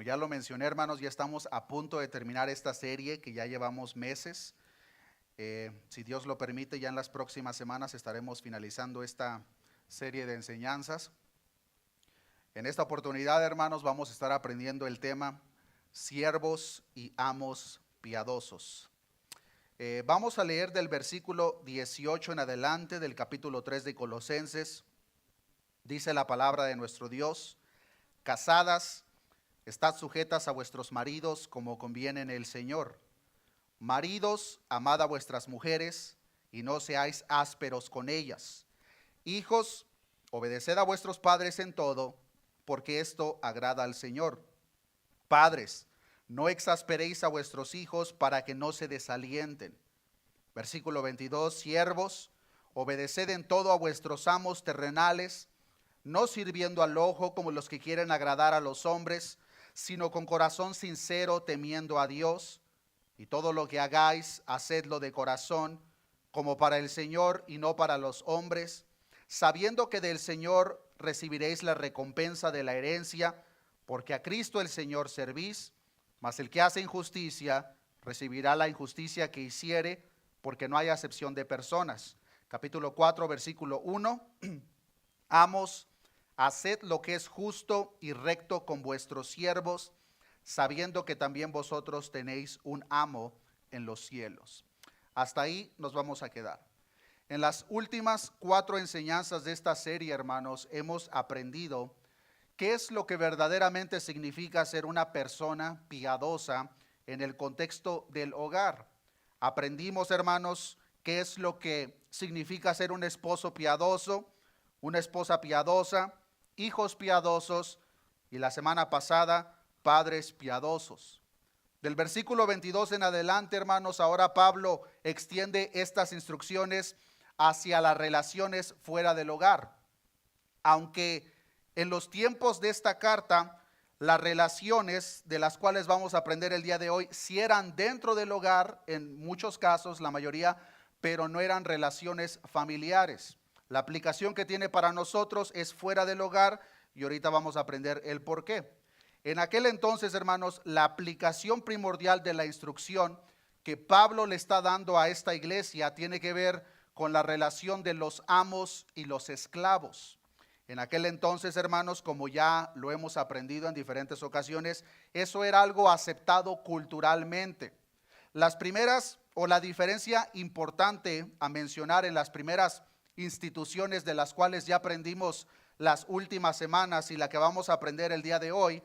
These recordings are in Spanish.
Como ya lo mencioné, hermanos, ya estamos a punto de terminar esta serie que ya llevamos meses. Si Dios lo permite, ya en las próximas semanas estaremos finalizando esta serie de enseñanzas. En esta oportunidad, hermanos, vamos a estar aprendiendo el tema siervos y amos piadosos. Vamos a leer del versículo 18 en adelante del capítulo 3 de Colosenses. Dice la palabra de nuestro Dios: casadas, estad sujetas a vuestros maridos como conviene en el Señor. Maridos, amad a vuestras mujeres y no seáis ásperos con ellas. Hijos, obedeced a vuestros padres en todo, porque esto agrada al Señor. Padres, no exasperéis a vuestros hijos para que no se desalienten. Versículo 22, siervos, obedeced en todo a vuestros amos terrenales, no sirviendo al ojo como los que quieren agradar a los hombres, sino con corazón sincero, temiendo a Dios. Y todo lo que hagáis, hacedlo de corazón, como para el Señor y no para los hombres, sabiendo que del Señor recibiréis la recompensa de la herencia, porque a Cristo el Señor servís. Mas el que hace injusticia recibirá la injusticia que hiciere, porque no hay acepción de personas. Capítulo 4, versículo 1. Amos, haced lo que es justo y recto con vuestros siervos, sabiendo que también vosotros tenéis un amo en los cielos. Hasta ahí nos vamos a quedar. En las últimas 4 enseñanzas de esta serie, hermanos, hemos aprendido qué es lo que verdaderamente significa ser una persona piadosa en el contexto del hogar. Aprendimos, hermanos, qué es lo que significa ser un esposo piadoso, una esposa piadosa, hijos piadosos y la semana pasada, padres piadosos. Del versículo 22 en adelante, hermanos, ahora Pablo extiende estas instrucciones hacia las relaciones fuera del hogar. Aunque en los tiempos de esta carta, las relaciones de las cuales vamos a aprender el día de hoy, sí eran dentro del hogar, en muchos casos, la mayoría, pero no eran relaciones familiares. La aplicación que tiene para nosotros es fuera del hogar y ahorita vamos a aprender el por qué. En aquel entonces, hermanos, la aplicación primordial de la instrucción que Pablo le está dando a esta iglesia tiene que ver con la relación de los amos y los esclavos. En aquel entonces, hermanos, como ya lo hemos aprendido en diferentes ocasiones, eso era algo aceptado culturalmente. Las primeras, o la diferencia importante a mencionar en las primeras instituciones de las cuales ya aprendimos las últimas semanas y la que vamos a aprender el día de hoy,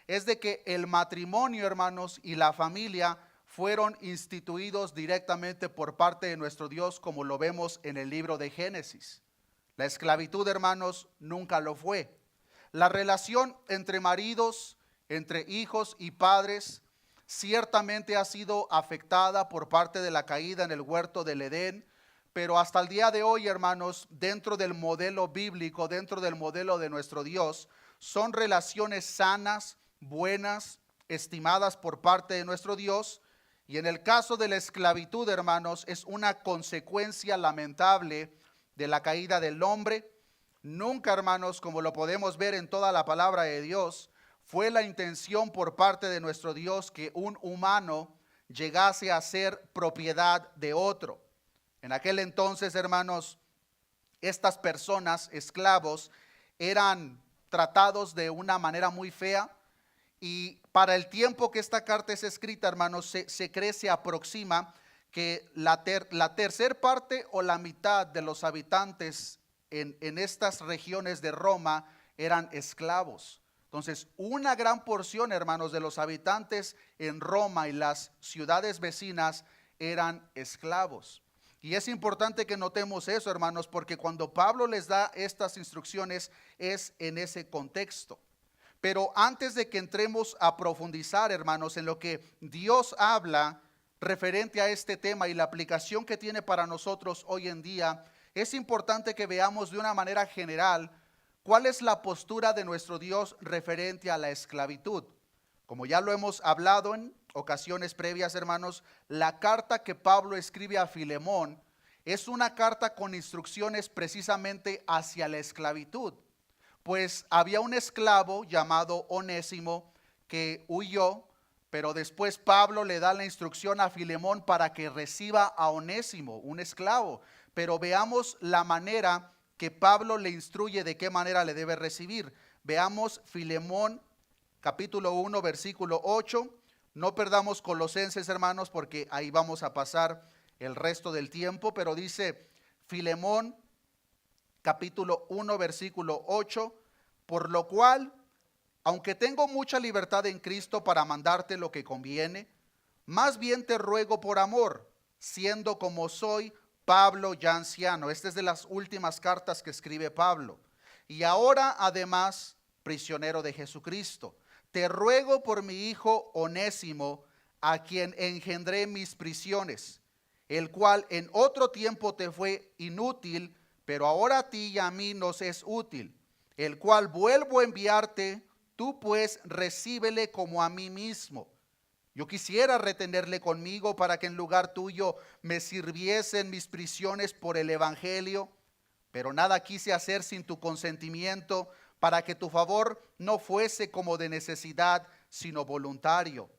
es de que el matrimonio, hermanos, y la familia fueron instituidos directamente por parte de nuestro Dios, como lo vemos en el libro de Génesis. La esclavitud, hermanos, nunca lo fue. La relación entre maridos, entre hijos y padres, ciertamente ha sido afectada por parte de la caída en el huerto del Edén, pero hasta el día de hoy, hermanos, dentro del modelo bíblico, dentro del modelo de nuestro Dios, son relaciones sanas, buenas, estimadas por parte de nuestro Dios. Y en el caso de la esclavitud, hermanos, es una consecuencia lamentable de la caída del hombre. Nunca, hermanos, como lo podemos ver en toda la palabra de Dios, fue la intención por parte de nuestro Dios que un humano llegase a ser propiedad de otro. En aquel entonces, hermanos, estas personas, esclavos, eran tratados de una manera muy fea. Y para el tiempo que esta carta es escrita, hermanos, se cree, se aproxima que la tercer parte o la mitad de los habitantes en estas regiones de Roma eran esclavos. Entonces, una gran porción, hermanos, de los habitantes en Roma y las ciudades vecinas eran esclavos. Y es importante que notemos eso, hermanos, porque cuando Pablo les da estas instrucciones es en ese contexto. Pero antes de que entremos a profundizar, hermanos, en lo que Dios habla referente a este tema y la aplicación que tiene para nosotros hoy en día, es importante que veamos de una manera general cuál es la postura de nuestro Dios referente a la esclavitud. Como ya lo hemos hablado en ocasiones previas, hermanos, la carta que Pablo escribe a Filemón es una carta con instrucciones precisamente hacia la esclavitud. Pues había un esclavo llamado Onésimo que huyó, pero después Pablo le da la instrucción a Filemón para que reciba a Onésimo, un esclavo. Pero veamos la manera que Pablo le instruye de qué manera le debe recibir. Veamos Filemón capítulo 1 versículo 8. No perdamos Colosenses, hermanos, porque ahí vamos a pasar el resto del tiempo, pero dice Filemón capítulo 1 versículo 8, por lo cual, aunque tengo mucha libertad en Cristo para mandarte lo que conviene, más bien te ruego por amor, siendo como soy Pablo ya anciano. Esta es de las últimas cartas que escribe Pablo. Y ahora además prisionero de Jesucristo. Te ruego por mi hijo Onésimo, a quien engendré mis prisiones, el cual en otro tiempo te fue inútil, pero ahora a ti y a mí nos es útil, el cual vuelvo a enviarte, tú pues recíbele como a mí mismo. Yo quisiera retenerle conmigo para que en lugar tuyo me sirviesen mis prisiones por el evangelio, pero nada quise hacer sin tu consentimiento, para que tu favor no fuese como de necesidad, sino voluntario.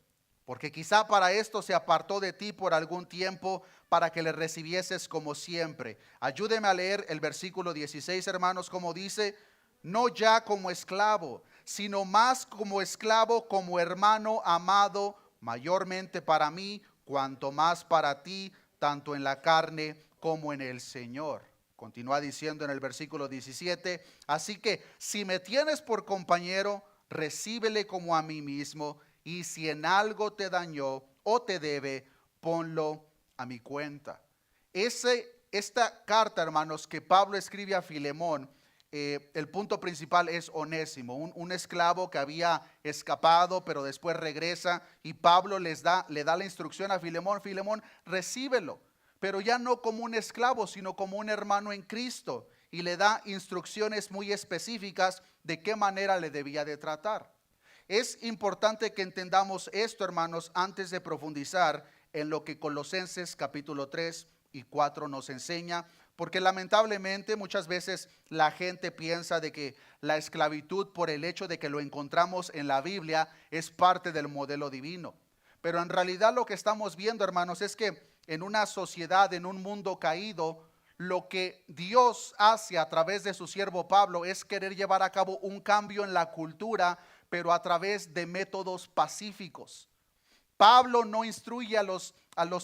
Porque quizá para esto se apartó de ti por algún tiempo, para que le recibieses como siempre. Ayúdeme a leer el versículo 16, hermanos, como dice: no ya como esclavo, sino más como esclavo, como hermano amado, mayormente para mí, cuanto más para ti, tanto en la carne como en el Señor. Continúa diciendo en el versículo 17, así que si me tienes por compañero, recíbele como a mí mismo, y si en algo te dañó o te debe, ponlo a mi cuenta. Esta carta, hermanos, que Pablo escribe a Filemón, el punto principal es Onésimo, un esclavo que había escapado, pero después regresa, y Pablo le da la instrucción a Filemón: Filemón, recíbelo, pero ya no como un esclavo, sino como un hermano en Cristo, y le da instrucciones muy específicas de qué manera le debía de tratar. Es importante que entendamos esto, hermanos, antes de profundizar en lo que Colosenses capítulo 3 y 4 nos enseña, porque lamentablemente muchas veces la gente piensa de que la esclavitud, por el hecho de que lo encontramos en la Biblia, es parte del modelo divino. Pero en realidad lo que estamos viendo, hermanos, es que en una sociedad, en un mundo caído, lo que Dios hace a través de su siervo Pablo es querer llevar a cabo un cambio en la cultura, pero a través de métodos pacíficos. Pablo no instruye a los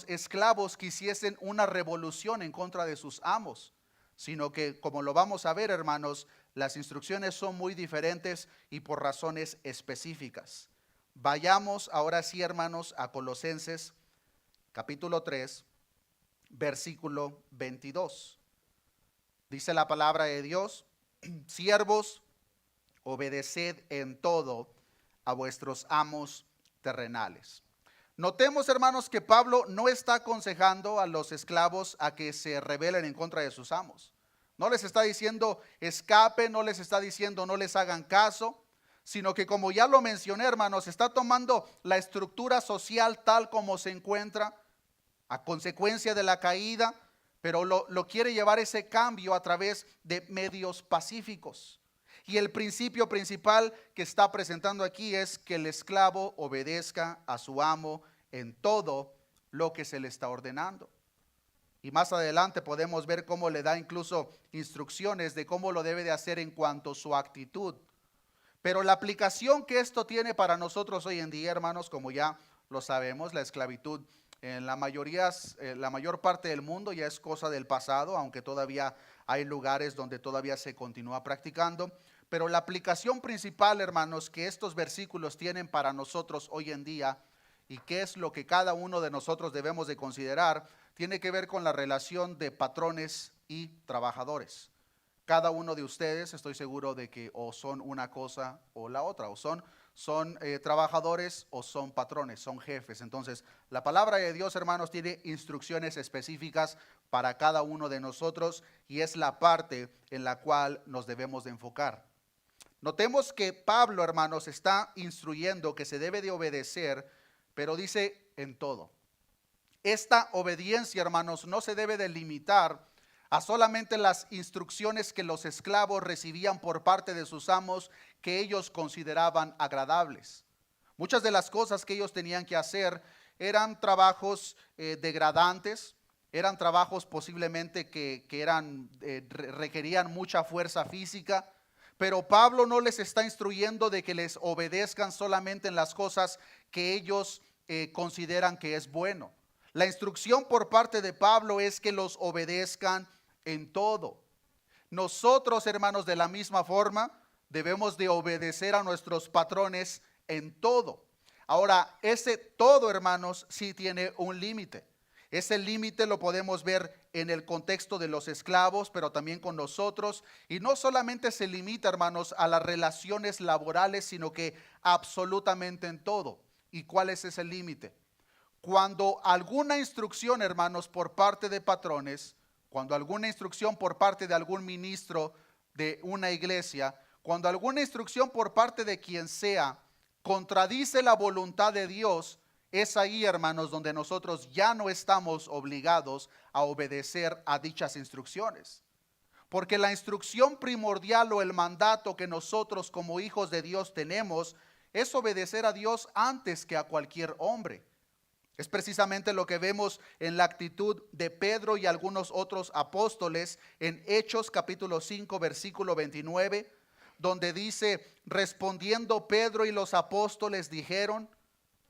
esclavos que hiciesen una revolución en contra de sus amos, sino que, como lo vamos a ver, hermanos, las instrucciones son muy diferentes y por razones específicas. Vayamos ahora sí, hermanos, a Colosenses capítulo 3, versículo 22. Dice la palabra de Dios: siervos, obedeced en todo a vuestros amos terrenales. Notemos, hermanos, que Pablo no está aconsejando a los esclavos a que se rebelen en contra de sus amos. No les está diciendo escapen, no les está diciendo no les hagan caso, sino que, como ya lo mencioné, hermanos, está tomando la estructura social tal como se encuentra a consecuencia de la caída, pero lo quiere llevar ese cambio a través de medios pacíficos. Y el principio principal que está presentando aquí es que el esclavo obedezca a su amo en todo lo que se le está ordenando. Y más adelante podemos ver cómo le da incluso instrucciones de cómo lo debe de hacer en cuanto a su actitud. Pero la aplicación que esto tiene para nosotros hoy en día, hermanos, como ya lo sabemos, la esclavitud en la mayor parte del mundo ya es cosa del pasado, aunque todavía hay lugares donde todavía se continúa practicando. Pero la aplicación principal, hermanos, que estos versículos tienen para nosotros hoy en día, y qué es lo que cada uno de nosotros debemos de considerar, tiene que ver con la relación de patrones y trabajadores. Cada uno de ustedes, estoy seguro de que o son una cosa o la otra, o son trabajadores o son patrones, son jefes. Entonces, la palabra de Dios, hermanos, tiene instrucciones específicas para cada uno de nosotros, y es la parte en la cual nos debemos de enfocar. Notemos que Pablo, hermanos, está instruyendo que se debe de obedecer, pero dice en todo. Esta obediencia, hermanos, no se debe de limitar a solamente las instrucciones que los esclavos recibían por parte de sus amos, que ellos consideraban agradables. Muchas de las cosas que ellos tenían que hacer eran trabajos degradantes, eran trabajos posiblemente que requerían mucha fuerza física, pero Pablo no les está instruyendo de que les obedezcan solamente en las cosas que ellos consideran que es bueno. La instrucción por parte de Pablo es que los obedezcan en todo. Nosotros, hermanos, de la misma forma, debemos de obedecer a nuestros patrones en todo. Ahora, ese todo, hermanos, sí tiene un límite. Ese límite lo podemos ver en el contexto de los esclavos, pero también con nosotros. Y no solamente se limita, hermanos, a las relaciones laborales, sino que absolutamente en todo. ¿Y cuál es ese límite? Cuando alguna instrucción, hermanos, por parte de patrones, cuando alguna instrucción por parte de algún ministro de una iglesia, cuando alguna instrucción por parte de quien sea contradice la voluntad de Dios, es ahí, hermanos, donde nosotros ya no estamos obligados a obedecer a dichas instrucciones. Porque la instrucción primordial o el mandato que nosotros como hijos de Dios tenemos es obedecer a Dios antes que a cualquier hombre. Es precisamente lo que vemos en la actitud de Pedro y algunos otros apóstoles en Hechos capítulo 5 versículo 29, donde dice, respondiendo Pedro y los apóstoles dijeron,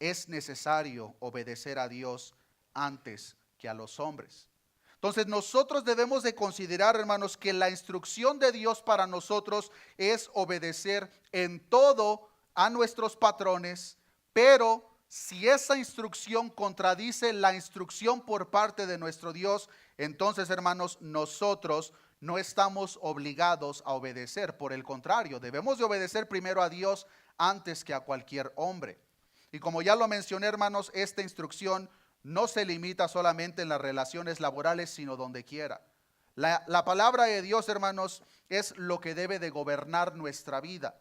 es necesario obedecer a Dios antes que a los hombres. Entonces nosotros debemos de considerar, hermanos, que la instrucción de Dios para nosotros es obedecer en todo a nuestros patrones, pero si esa instrucción contradice la instrucción por parte de nuestro Dios, entonces, hermanos, nosotros no estamos obligados a obedecer. Por el contrario, debemos de obedecer primero a Dios antes que a cualquier hombre. Y como ya lo mencioné, hermanos, esta instrucción no se limita solamente en las relaciones laborales, sino donde quiera. La palabra de Dios, hermanos, es lo que debe de gobernar nuestra vida.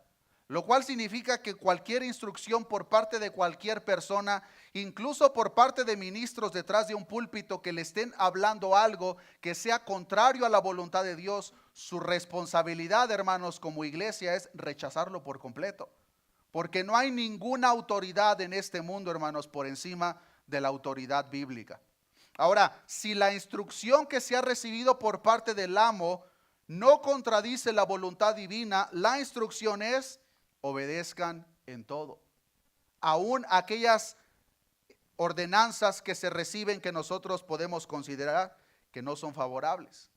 Lo cual significa que cualquier instrucción por parte de cualquier persona, incluso por parte de ministros detrás de un púlpito que le estén hablando algo que sea contrario a la voluntad de Dios, su responsabilidad, hermanos, como iglesia es rechazarlo por completo. Porque no hay ninguna autoridad en este mundo, hermanos, por encima de la autoridad bíblica. Ahora, si la instrucción que se ha recibido por parte del amo no contradice la voluntad divina, la instrucción es obedezcan en todo. Aún aquellas ordenanzas que se reciben que nosotros podemos considerar que no son favorables.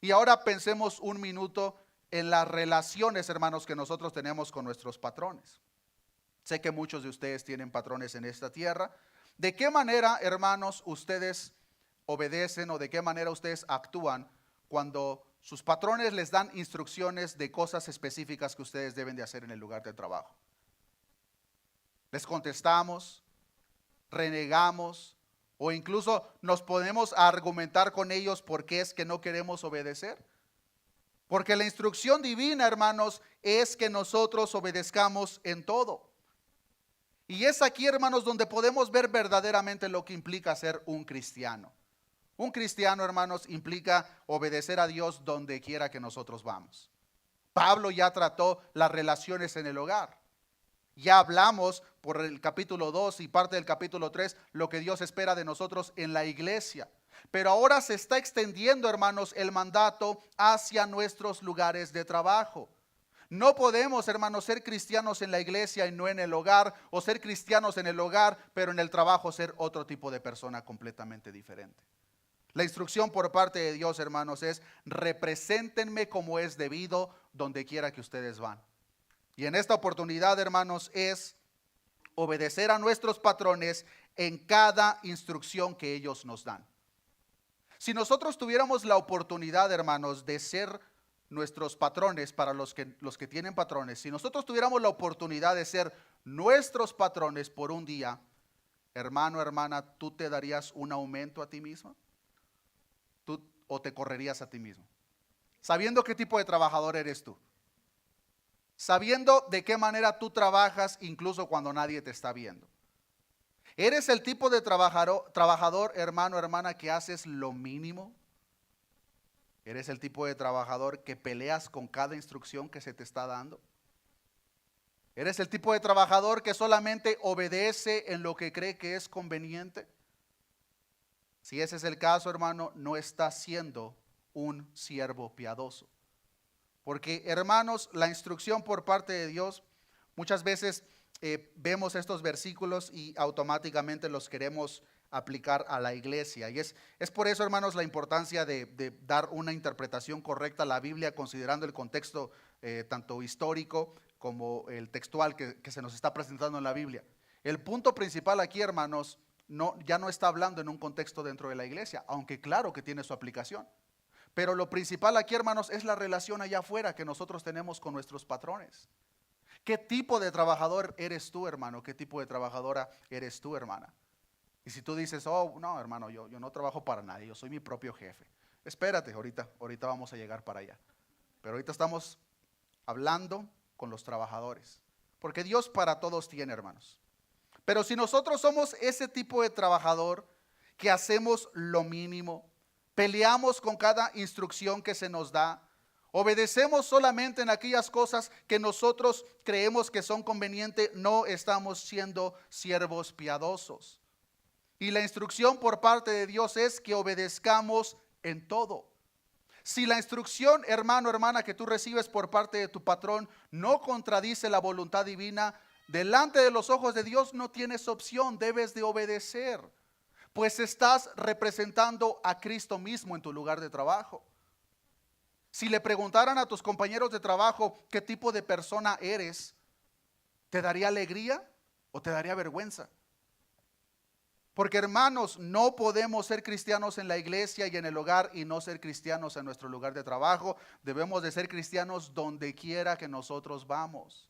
Y ahora pensemos un minuto en las relaciones, hermanos, que nosotros tenemos con nuestros patrones. Sé que muchos de ustedes tienen patrones en esta tierra. ¿De qué manera, hermanos, ustedes obedecen o de qué manera ustedes actúan cuando sus patrones les dan instrucciones de cosas específicas que ustedes deben de hacer en el lugar de trabajo? ¿Les contestamos, renegamos o incluso nos ponemos a argumentar con ellos por qué es que no queremos obedecer? Porque la instrucción divina, hermanos, es que nosotros obedezcamos en todo. Y es aquí, hermanos, donde podemos ver verdaderamente lo que implica ser un cristiano. Un cristiano, hermanos, implica obedecer a Dios donde quiera que nosotros vamos. Pablo ya trató las relaciones en el hogar. Ya hablamos por el capítulo 2 y parte del capítulo 3 lo que Dios espera de nosotros en la iglesia. Pero ahora se está extendiendo, hermanos, el mandato hacia nuestros lugares de trabajo. No podemos, hermanos, ser cristianos en la iglesia y no en el hogar, o ser cristianos en el hogar, pero en el trabajo ser otro tipo de persona completamente diferente. La instrucción por parte de Dios, hermanos, es represéntenme como es debido donde quiera que ustedes van. Y en esta oportunidad, hermanos, es obedecer a nuestros patrones en cada instrucción que ellos nos dan. Si nosotros tuviéramos la oportunidad, hermanos, de ser nuestros patrones para los que tienen patrones, si nosotros tuviéramos la oportunidad de ser nuestros patrones por un día, hermano, hermana, ¿tú te darías un aumento a ti mismo? ¿Tú o te correrías a ti mismo? Sabiendo qué tipo de trabajador eres tú. Sabiendo de qué manera tú trabajas incluso cuando nadie te está viendo. ¿Eres el tipo de trabajador, hermano, hermana, que haces lo mínimo? ¿Eres el tipo de trabajador que peleas con cada instrucción que se te está dando? ¿Eres el tipo de trabajador que solamente obedece en lo que cree que es conveniente? Si ese es el caso, hermano, no estás siendo un siervo piadoso. Porque, hermanos, la instrucción por parte de Dios, muchas veces vemos estos versículos y automáticamente los queremos aplicar a la iglesia. Y es por eso, hermanos, la importancia de dar una interpretación correcta a la Biblia, considerando el contexto tanto histórico como el textual que se nos está presentando en la Biblia. El punto principal aquí, hermanos, ya no está hablando en un contexto dentro de la iglesia, aunque claro que tiene su aplicación. Pero lo principal aquí, hermanos, es la relación allá afuera que nosotros tenemos con nuestros patrones. ¿Qué tipo de trabajador eres tú, hermano? ¿Qué tipo de trabajadora eres tú, hermana? Y si tú dices, oh, no, hermano, yo no trabajo para nadie, yo soy mi propio jefe. Espérate, ahorita vamos a llegar para allá. Pero ahorita estamos hablando con los trabajadores. Porque Dios para todos tiene, hermanos. Pero si nosotros somos ese tipo de trabajador que hacemos lo mínimo, peleamos con cada instrucción que se nos da, obedecemos solamente en aquellas cosas que nosotros creemos que son convenientes, no estamos siendo siervos piadosos. Y la instrucción por parte de Dios es que obedezcamos en todo. Si la instrucción, hermano, hermana, que tú recibes por parte de tu patrón no contradice la voluntad divina, delante de los ojos de Dios no tienes opción, debes de obedecer. Pues estás representando a Cristo mismo en tu lugar de trabajo. Si le preguntaran a tus compañeros de trabajo qué tipo de persona eres, ¿te daría alegría o te daría vergüenza? Porque, hermanos, no podemos ser cristianos en la iglesia y en el hogar y no ser cristianos en nuestro lugar de trabajo. Debemos de ser cristianos donde quiera que nosotros vamos.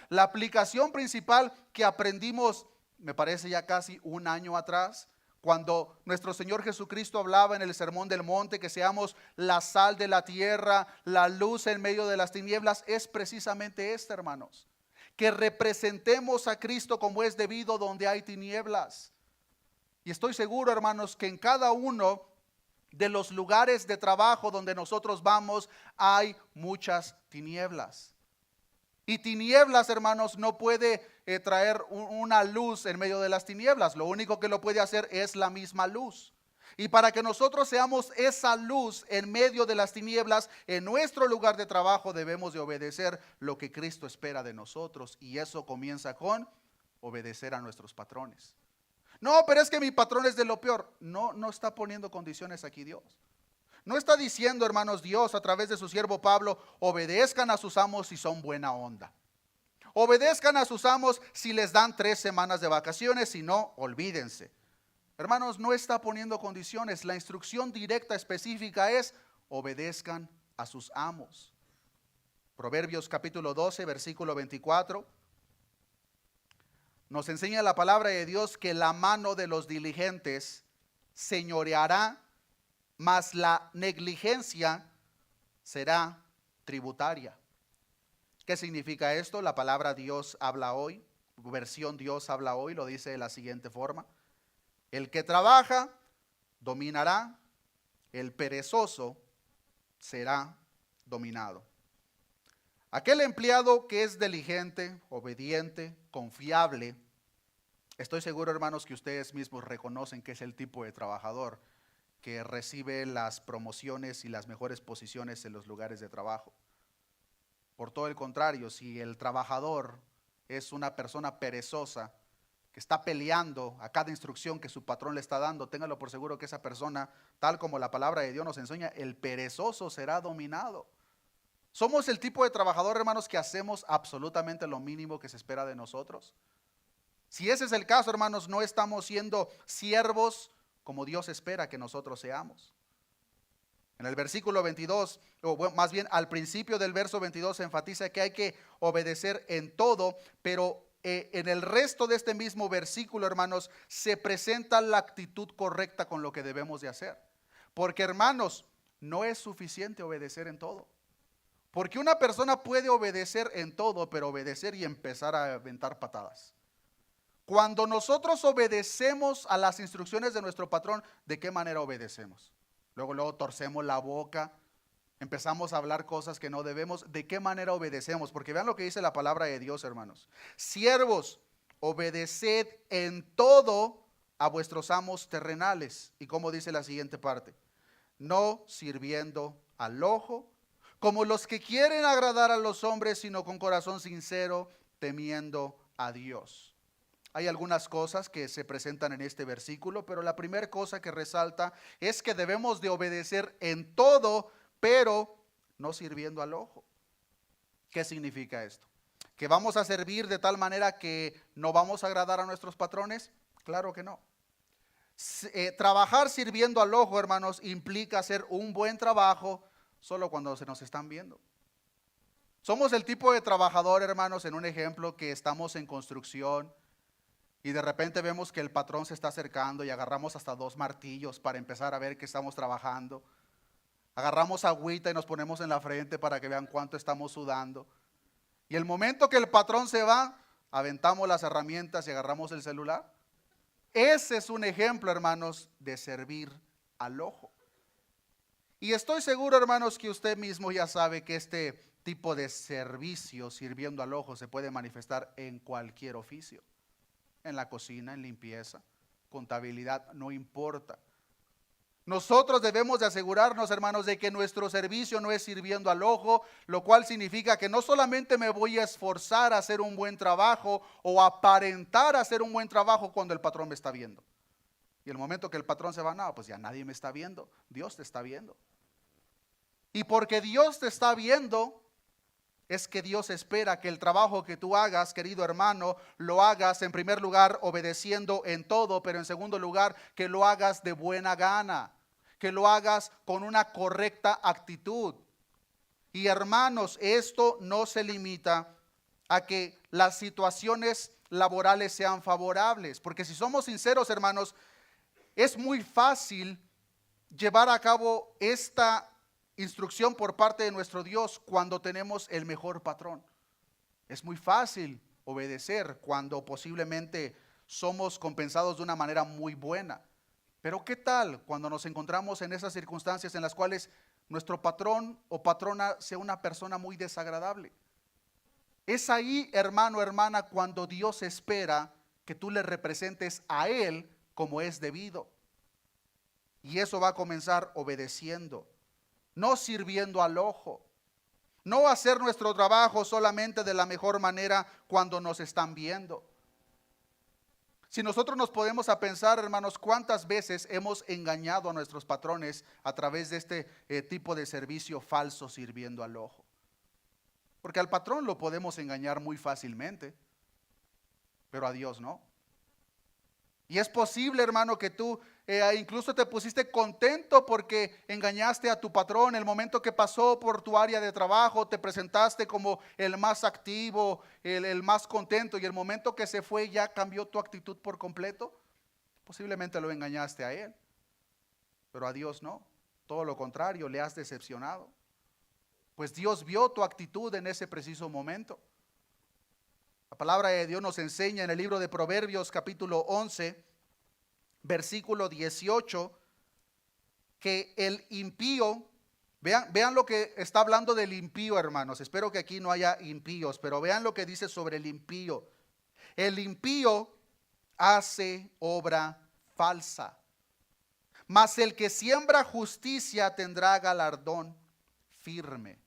La aplicación principal que aprendimos, me parece ya casi un año atrás, cuando nuestro Señor Jesucristo hablaba en el Sermón del Monte que seamos la sal de la tierra, la luz en medio de las tinieblas, es precisamente esta, hermanos. Que representemos a Cristo como es debido donde hay tinieblas. Y estoy seguro, hermanos, que en cada uno de los lugares de trabajo donde nosotros vamos hay muchas tinieblas. Y tinieblas, hermanos, no puede traer una luz en medio de las tinieblas. Lo único que lo puede hacer es la misma luz. Y para que nosotros seamos esa luz en medio de las tinieblas, en nuestro lugar de trabajo debemos de obedecer lo que Cristo espera de nosotros. Y eso comienza con obedecer a nuestros patrones. No, pero es que mi patrón es de lo peor. No está poniendo condiciones aquí Dios. No está diciendo, hermanos, Dios a través de su siervo Pablo, obedezcan a sus amos si son buena onda. Obedezcan a sus amos si les dan 3 semanas de vacaciones, si no, olvídense. Hermanos, no está poniendo condiciones. La instrucción directa específica es, obedezcan a sus amos. Proverbios capítulo 12, versículo 24. Nos enseña la palabra de Dios que la mano de los diligentes señoreará, mas la negligencia será tributaria. ¿Qué significa esto? La palabra Dios habla hoy, versión Dios habla hoy, lo dice de la siguiente forma. El que trabaja dominará, el perezoso será dominado. Aquel empleado que es diligente, obediente, confiable, estoy seguro, hermanos, que ustedes mismos reconocen que es el tipo de trabajador que recibe las promociones y las mejores posiciones en los lugares de trabajo. Por todo el contrario, si el trabajador es una persona perezosa, que está peleando a cada instrucción que su patrón le está dando, téngalo por seguro que esa persona, tal como la palabra de Dios nos enseña, el perezoso será dominado. ¿Somos el tipo de trabajador, hermanos, que hacemos absolutamente lo mínimo que se espera de nosotros? Si ese es el caso, hermanos, no estamos siendo siervos como Dios espera que nosotros seamos. En el versículo 22, o más bien al principio del verso 22 se enfatiza que hay que obedecer en todo, pero en el resto de este mismo versículo, hermanos, se presenta la actitud correcta con lo que debemos de hacer. Porque, hermanos, no es suficiente obedecer en todo. Porque una persona puede obedecer en todo, pero obedecer y empezar a aventar patadas. Cuando nosotros obedecemos a las instrucciones de nuestro patrón, ¿de qué manera obedecemos? Luego torcemos la boca, Empezamos a hablar cosas que no debemos. ¿De qué manera obedecemos? Porque vean lo que dice la palabra de Dios, hermanos. Siervos, obedeced en todo a vuestros amos terrenales. ¿Y cómo dice la siguiente parte? No sirviendo al ojo, como los que quieren agradar a los hombres, sino con corazón sincero, temiendo a Dios. Hay algunas cosas que se presentan en este versículo, pero la primera cosa que resalta es que debemos de obedecer en todo, pero no sirviendo al ojo. ¿Qué significa esto? ¿Que vamos a servir de tal manera que no vamos a agradar a nuestros patrones? Claro que no. Trabajar sirviendo al ojo, hermanos, implica hacer un buen trabajo solo cuando se nos están viendo. Somos el tipo de trabajador, hermanos, en un ejemplo que estamos en construcción y de repente vemos que el patrón se está acercando y agarramos hasta 2 martillos para empezar a ver que estamos trabajando. Agarramos agüita y nos ponemos en la frente para que vean cuánto estamos sudando. Y el momento que el patrón se va, aventamos las herramientas y agarramos el celular. Ese es un ejemplo, hermanos, de servir al ojo. Y estoy seguro, hermanos, que usted mismo ya sabe que este tipo de servicio, sirviendo al ojo, se puede manifestar en cualquier oficio. En la cocina, en limpieza, contabilidad, no importa. Nosotros debemos de asegurarnos, hermanos, de que nuestro servicio no es sirviendo al ojo, lo cual significa que no solamente me voy a esforzar a hacer un buen trabajo o aparentar hacer un buen trabajo cuando el patrón me está viendo. Y el momento que el patrón se va, no, pues ya nadie me está viendo, Dios te está viendo. Y porque Dios te está viendo, es que Dios espera que el trabajo que tú hagas, querido hermano, lo hagas en primer lugar obedeciendo en todo, pero en segundo lugar que lo hagas de buena gana, que lo hagas con una correcta actitud. Y hermanos, esto no se limita a que las situaciones laborales sean favorables, porque si somos sinceros, hermanos, es muy fácil llevar a cabo esta instrucción por parte de nuestro Dios cuando tenemos el mejor patrón. Es muy fácil obedecer cuando posiblemente somos compensados de una manera muy buena. Pero ¿qué tal cuando nos encontramos en esas circunstancias en las cuales nuestro patrón o patrona sea una persona muy desagradable? Es ahí, hermano, hermana, cuando Dios espera que tú le representes a Él como es debido. Y eso va a comenzar obedeciendo, no sirviendo al ojo, no hacer nuestro trabajo solamente de la mejor manera cuando nos están viendo. Si nosotros nos podemos a pensar, hermanos, cuántas veces hemos engañado a nuestros patrones a través de este tipo de servicio falso sirviendo al ojo. Porque al patrón lo podemos engañar muy fácilmente, pero a Dios no. Y es posible, hermano, que tú incluso te pusiste contento porque engañaste a tu patrón. El momento que pasó por tu área de trabajo, te presentaste como el más activo, el más contento. Y el momento que se fue ya cambió tu actitud por completo. Posiblemente lo engañaste a él, pero a Dios no. Todo lo contrario, le has decepcionado. Pues Dios vio tu actitud en ese preciso momento. La palabra de Dios nos enseña en el libro de Proverbios capítulo 11, versículo 18, que el impío, vean lo que está hablando del impío, hermanos. Espero que aquí no haya impíos, pero vean lo que dice sobre el impío. El impío hace obra falsa, mas el que siembra justicia tendrá galardón firme.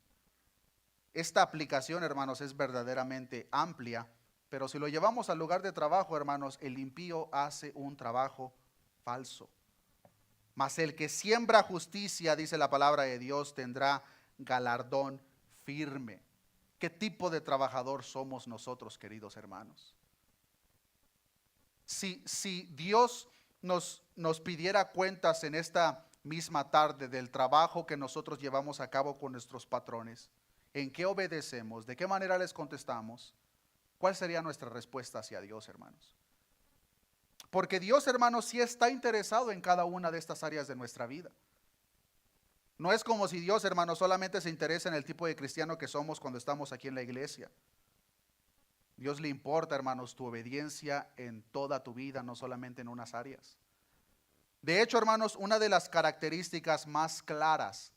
Esta aplicación, hermanos, es verdaderamente amplia, pero si lo llevamos al lugar de trabajo, hermanos, el impío hace un trabajo falso. Mas el que siembra justicia, dice la palabra de Dios, tendrá galardón firme. ¿Qué tipo de trabajador somos nosotros, queridos hermanos? Si Dios nos pidiera cuentas en esta misma tarde del trabajo que nosotros llevamos a cabo con nuestros patrones, ¿en qué obedecemos? ¿De qué manera les contestamos? ¿Cuál sería nuestra respuesta hacia Dios, hermanos? Porque Dios, hermanos, sí está interesado en cada una de estas áreas de nuestra vida. No es como si Dios, hermanos, solamente se interesa en el tipo de cristiano que somos cuando estamos aquí en la iglesia. Dios le importa, hermanos, tu obediencia en toda tu vida, no solamente en unas áreas. De hecho, hermanos, una de las características más claras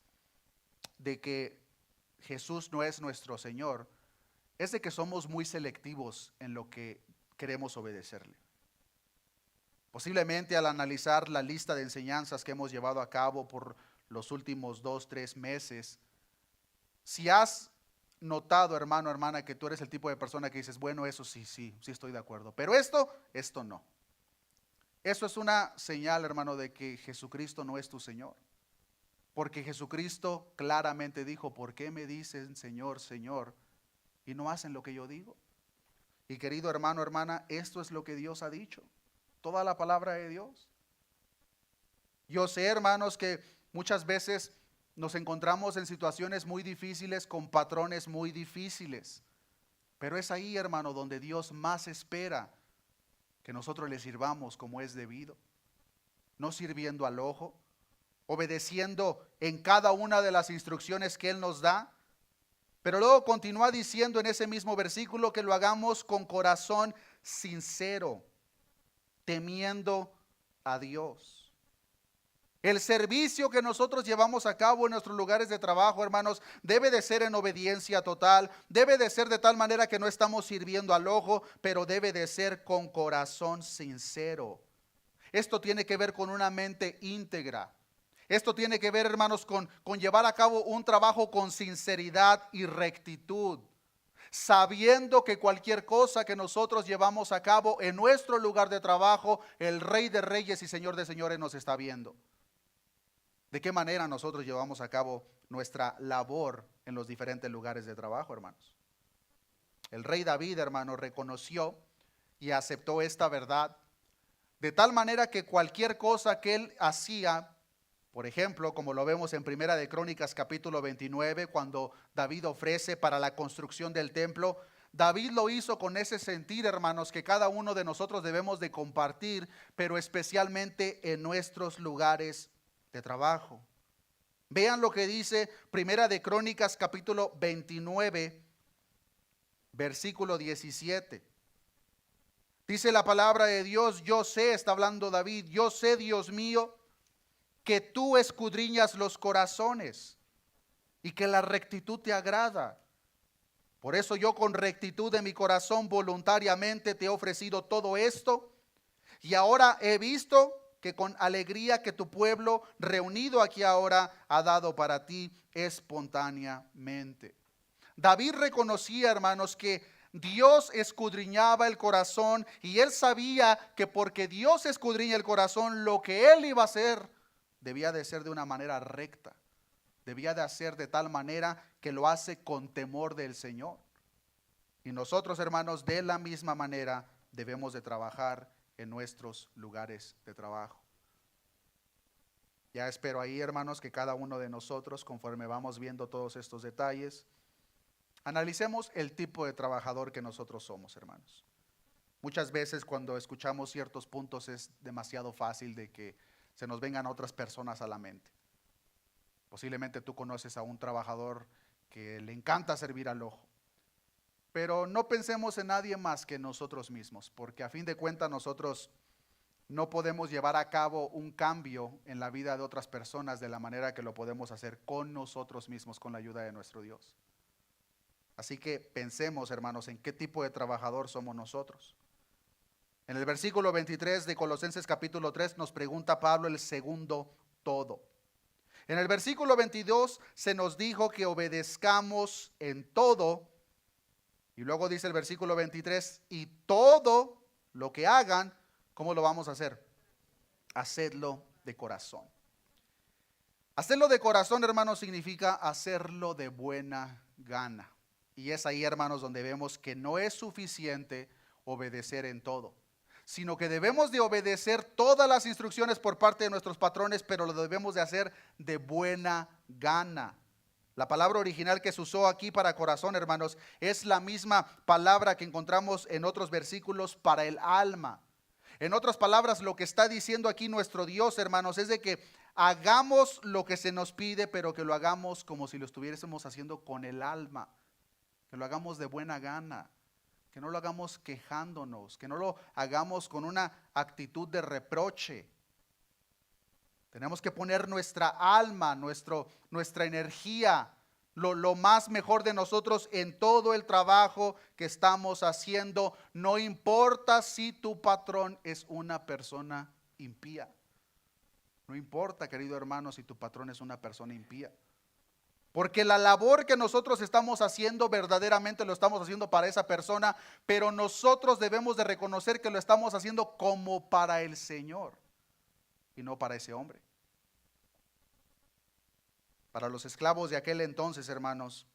de que Jesús no es nuestro Señor es de que somos muy selectivos en lo que queremos obedecerle. Posiblemente al analizar la lista de enseñanzas que hemos llevado a cabo por los últimos 2, 3 meses, si has notado, hermano, hermana, que tú eres el tipo de persona que dices, bueno, eso sí estoy de acuerdo, pero esto no. Eso es una señal, hermano, de que Jesucristo no es tu Señor. Porque Jesucristo claramente dijo, ¿por qué me dicen Señor, Señor, y no hacen lo que yo digo? Y querido hermano, hermana, esto es lo que Dios ha dicho. Toda la palabra de Dios. Yo sé, hermanos, que muchas veces nos encontramos en situaciones muy difíciles, con patrones muy difíciles. Pero es ahí, hermano, donde Dios más espera que nosotros le sirvamos como es debido. No sirviendo al ojo, obedeciendo en cada una de las instrucciones que Él nos da. Pero luego continúa diciendo en ese mismo versículo que lo hagamos con corazón sincero, temiendo a Dios. El servicio que nosotros llevamos a cabo en nuestros lugares de trabajo, hermanos, debe de ser en obediencia total, debe de ser de tal manera que no estamos sirviendo al ojo, pero debe de ser con corazón sincero. Esto tiene que ver con una mente íntegra. Esto tiene que ver, hermanos, con llevar a cabo un trabajo con sinceridad y rectitud, sabiendo que cualquier cosa que nosotros llevamos a cabo en nuestro lugar de trabajo, el Rey de Reyes y Señor de Señores nos está viendo. ¿De qué manera nosotros llevamos a cabo nuestra labor en los diferentes lugares de trabajo, hermanos? El rey David, hermano, reconoció y aceptó esta verdad, de tal manera que cualquier cosa que él hacía, por ejemplo, como lo vemos en Primera de Crónicas capítulo 29, cuando David ofrece para la construcción del templo, David lo hizo con ese sentir, hermanos, que cada uno de nosotros debemos de compartir, pero especialmente en nuestros lugares de trabajo. Vean lo que dice Primera de Crónicas capítulo 29, versículo 17. Dice la palabra de Dios, yo sé, está hablando David, yo sé, Dios mío, que tú escudriñas los corazones y que la rectitud te agrada. Por eso yo con rectitud de mi corazón voluntariamente te he ofrecido todo esto, y ahora he visto que con alegría que tu pueblo reunido aquí ahora ha dado para ti espontáneamente. David reconocía, hermanos, que Dios escudriñaba el corazón, y él sabía que porque Dios escudriña el corazón, lo que él iba a hacer debía de ser de una manera recta, debía de hacer de tal manera que lo hace con temor del Señor. Y nosotros, hermanos, de la misma manera debemos de trabajar en nuestros lugares de trabajo. Ya espero ahí, hermanos, que cada uno de nosotros, conforme vamos viendo todos estos detalles, analicemos el tipo de trabajador que nosotros somos, hermanos. Muchas veces cuando escuchamos ciertos puntos es demasiado fácil de que se nos vengan otras personas a la mente. Posiblemente tú conoces a un trabajador que le encanta servir al ojo. Pero no pensemos en nadie más que nosotros mismos, porque a fin de cuentas nosotros no podemos llevar a cabo un cambio en la vida de otras personas de la manera que lo podemos hacer con nosotros mismos, con la ayuda de nuestro Dios. Así que pensemos, hermanos, en qué tipo de trabajador somos nosotros. En el versículo 23 de Colosenses capítulo 3 nos pregunta Pablo el segundo todo. En el versículo 22 se nos dijo que obedezcamos en todo. Y luego dice el versículo 23, y todo lo que hagan, ¿cómo lo vamos a hacer? Hacedlo de corazón. Hacerlo de corazón, hermanos, significa hacerlo de buena gana. Y es ahí, hermanos, donde vemos que no es suficiente obedecer en todo, sino que debemos de obedecer todas las instrucciones por parte de nuestros patrones, pero lo debemos de hacer de buena gana. La palabra original que se usó aquí para corazón, hermanos, es la misma palabra que encontramos en otros versículos para el alma. En otras palabras, lo que está diciendo aquí nuestro Dios, hermanos, es de que hagamos lo que se nos pide, pero que lo hagamos como si lo estuviésemos haciendo con el alma, que lo hagamos de buena gana, que no lo hagamos quejándonos, que no lo hagamos con una actitud de reproche. Tenemos que poner nuestra alma, nuestra energía, lo más mejor de nosotros en todo el trabajo que estamos haciendo. No importa si tu patrón es una persona impía. No importa, querido hermano, si tu patrón es una persona impía. Porque la labor que nosotros estamos haciendo verdaderamente lo estamos haciendo para esa persona, pero nosotros debemos de reconocer que lo estamos haciendo como para el Señor y no para ese hombre. Para los esclavos de aquel entonces, hermanos,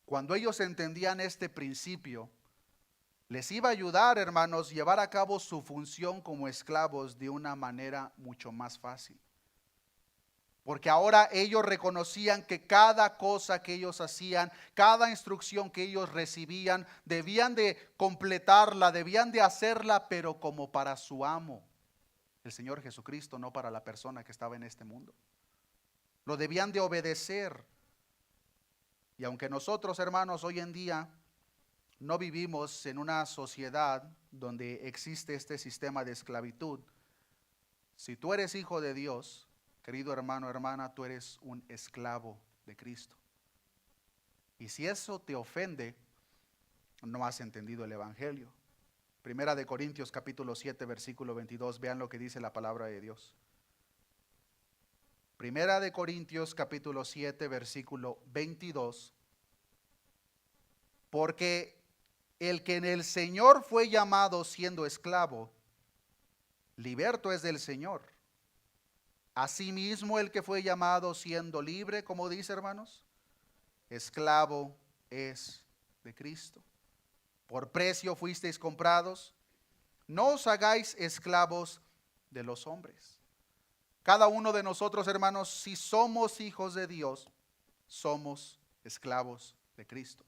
cuando ellos entendían este principio, les iba a ayudar, hermanos, llevar a cabo su función como esclavos de una manera mucho más fácil. Porque ahora ellos reconocían que cada cosa que ellos hacían, cada instrucción que ellos recibían, debían de completarla, debían de hacerla, pero como para su amo, el Señor Jesucristo, no para la persona que estaba en este mundo. Lo debían de obedecer. Y aunque nosotros, hermanos, hoy en día no vivimos en una sociedad donde existe este sistema de esclavitud, si tú eres hijo de Dios, querido hermano, hermana, tú eres un esclavo de Cristo. Y si eso te ofende, no has entendido el Evangelio. Primera de Corintios capítulo 7, versículo 22, vean lo que dice la palabra de Dios. Primera de Corintios capítulo 7, versículo 22. Porque el que en el Señor fue llamado siendo esclavo, liberto es del Señor. Asimismo el que fue llamado siendo libre, como dice, hermanos, esclavo es de Cristo. Por precio fuisteis comprados, no os hagáis esclavos de los hombres. Cada uno de nosotros, hermanos, si somos hijos de Dios, somos esclavos de Cristo.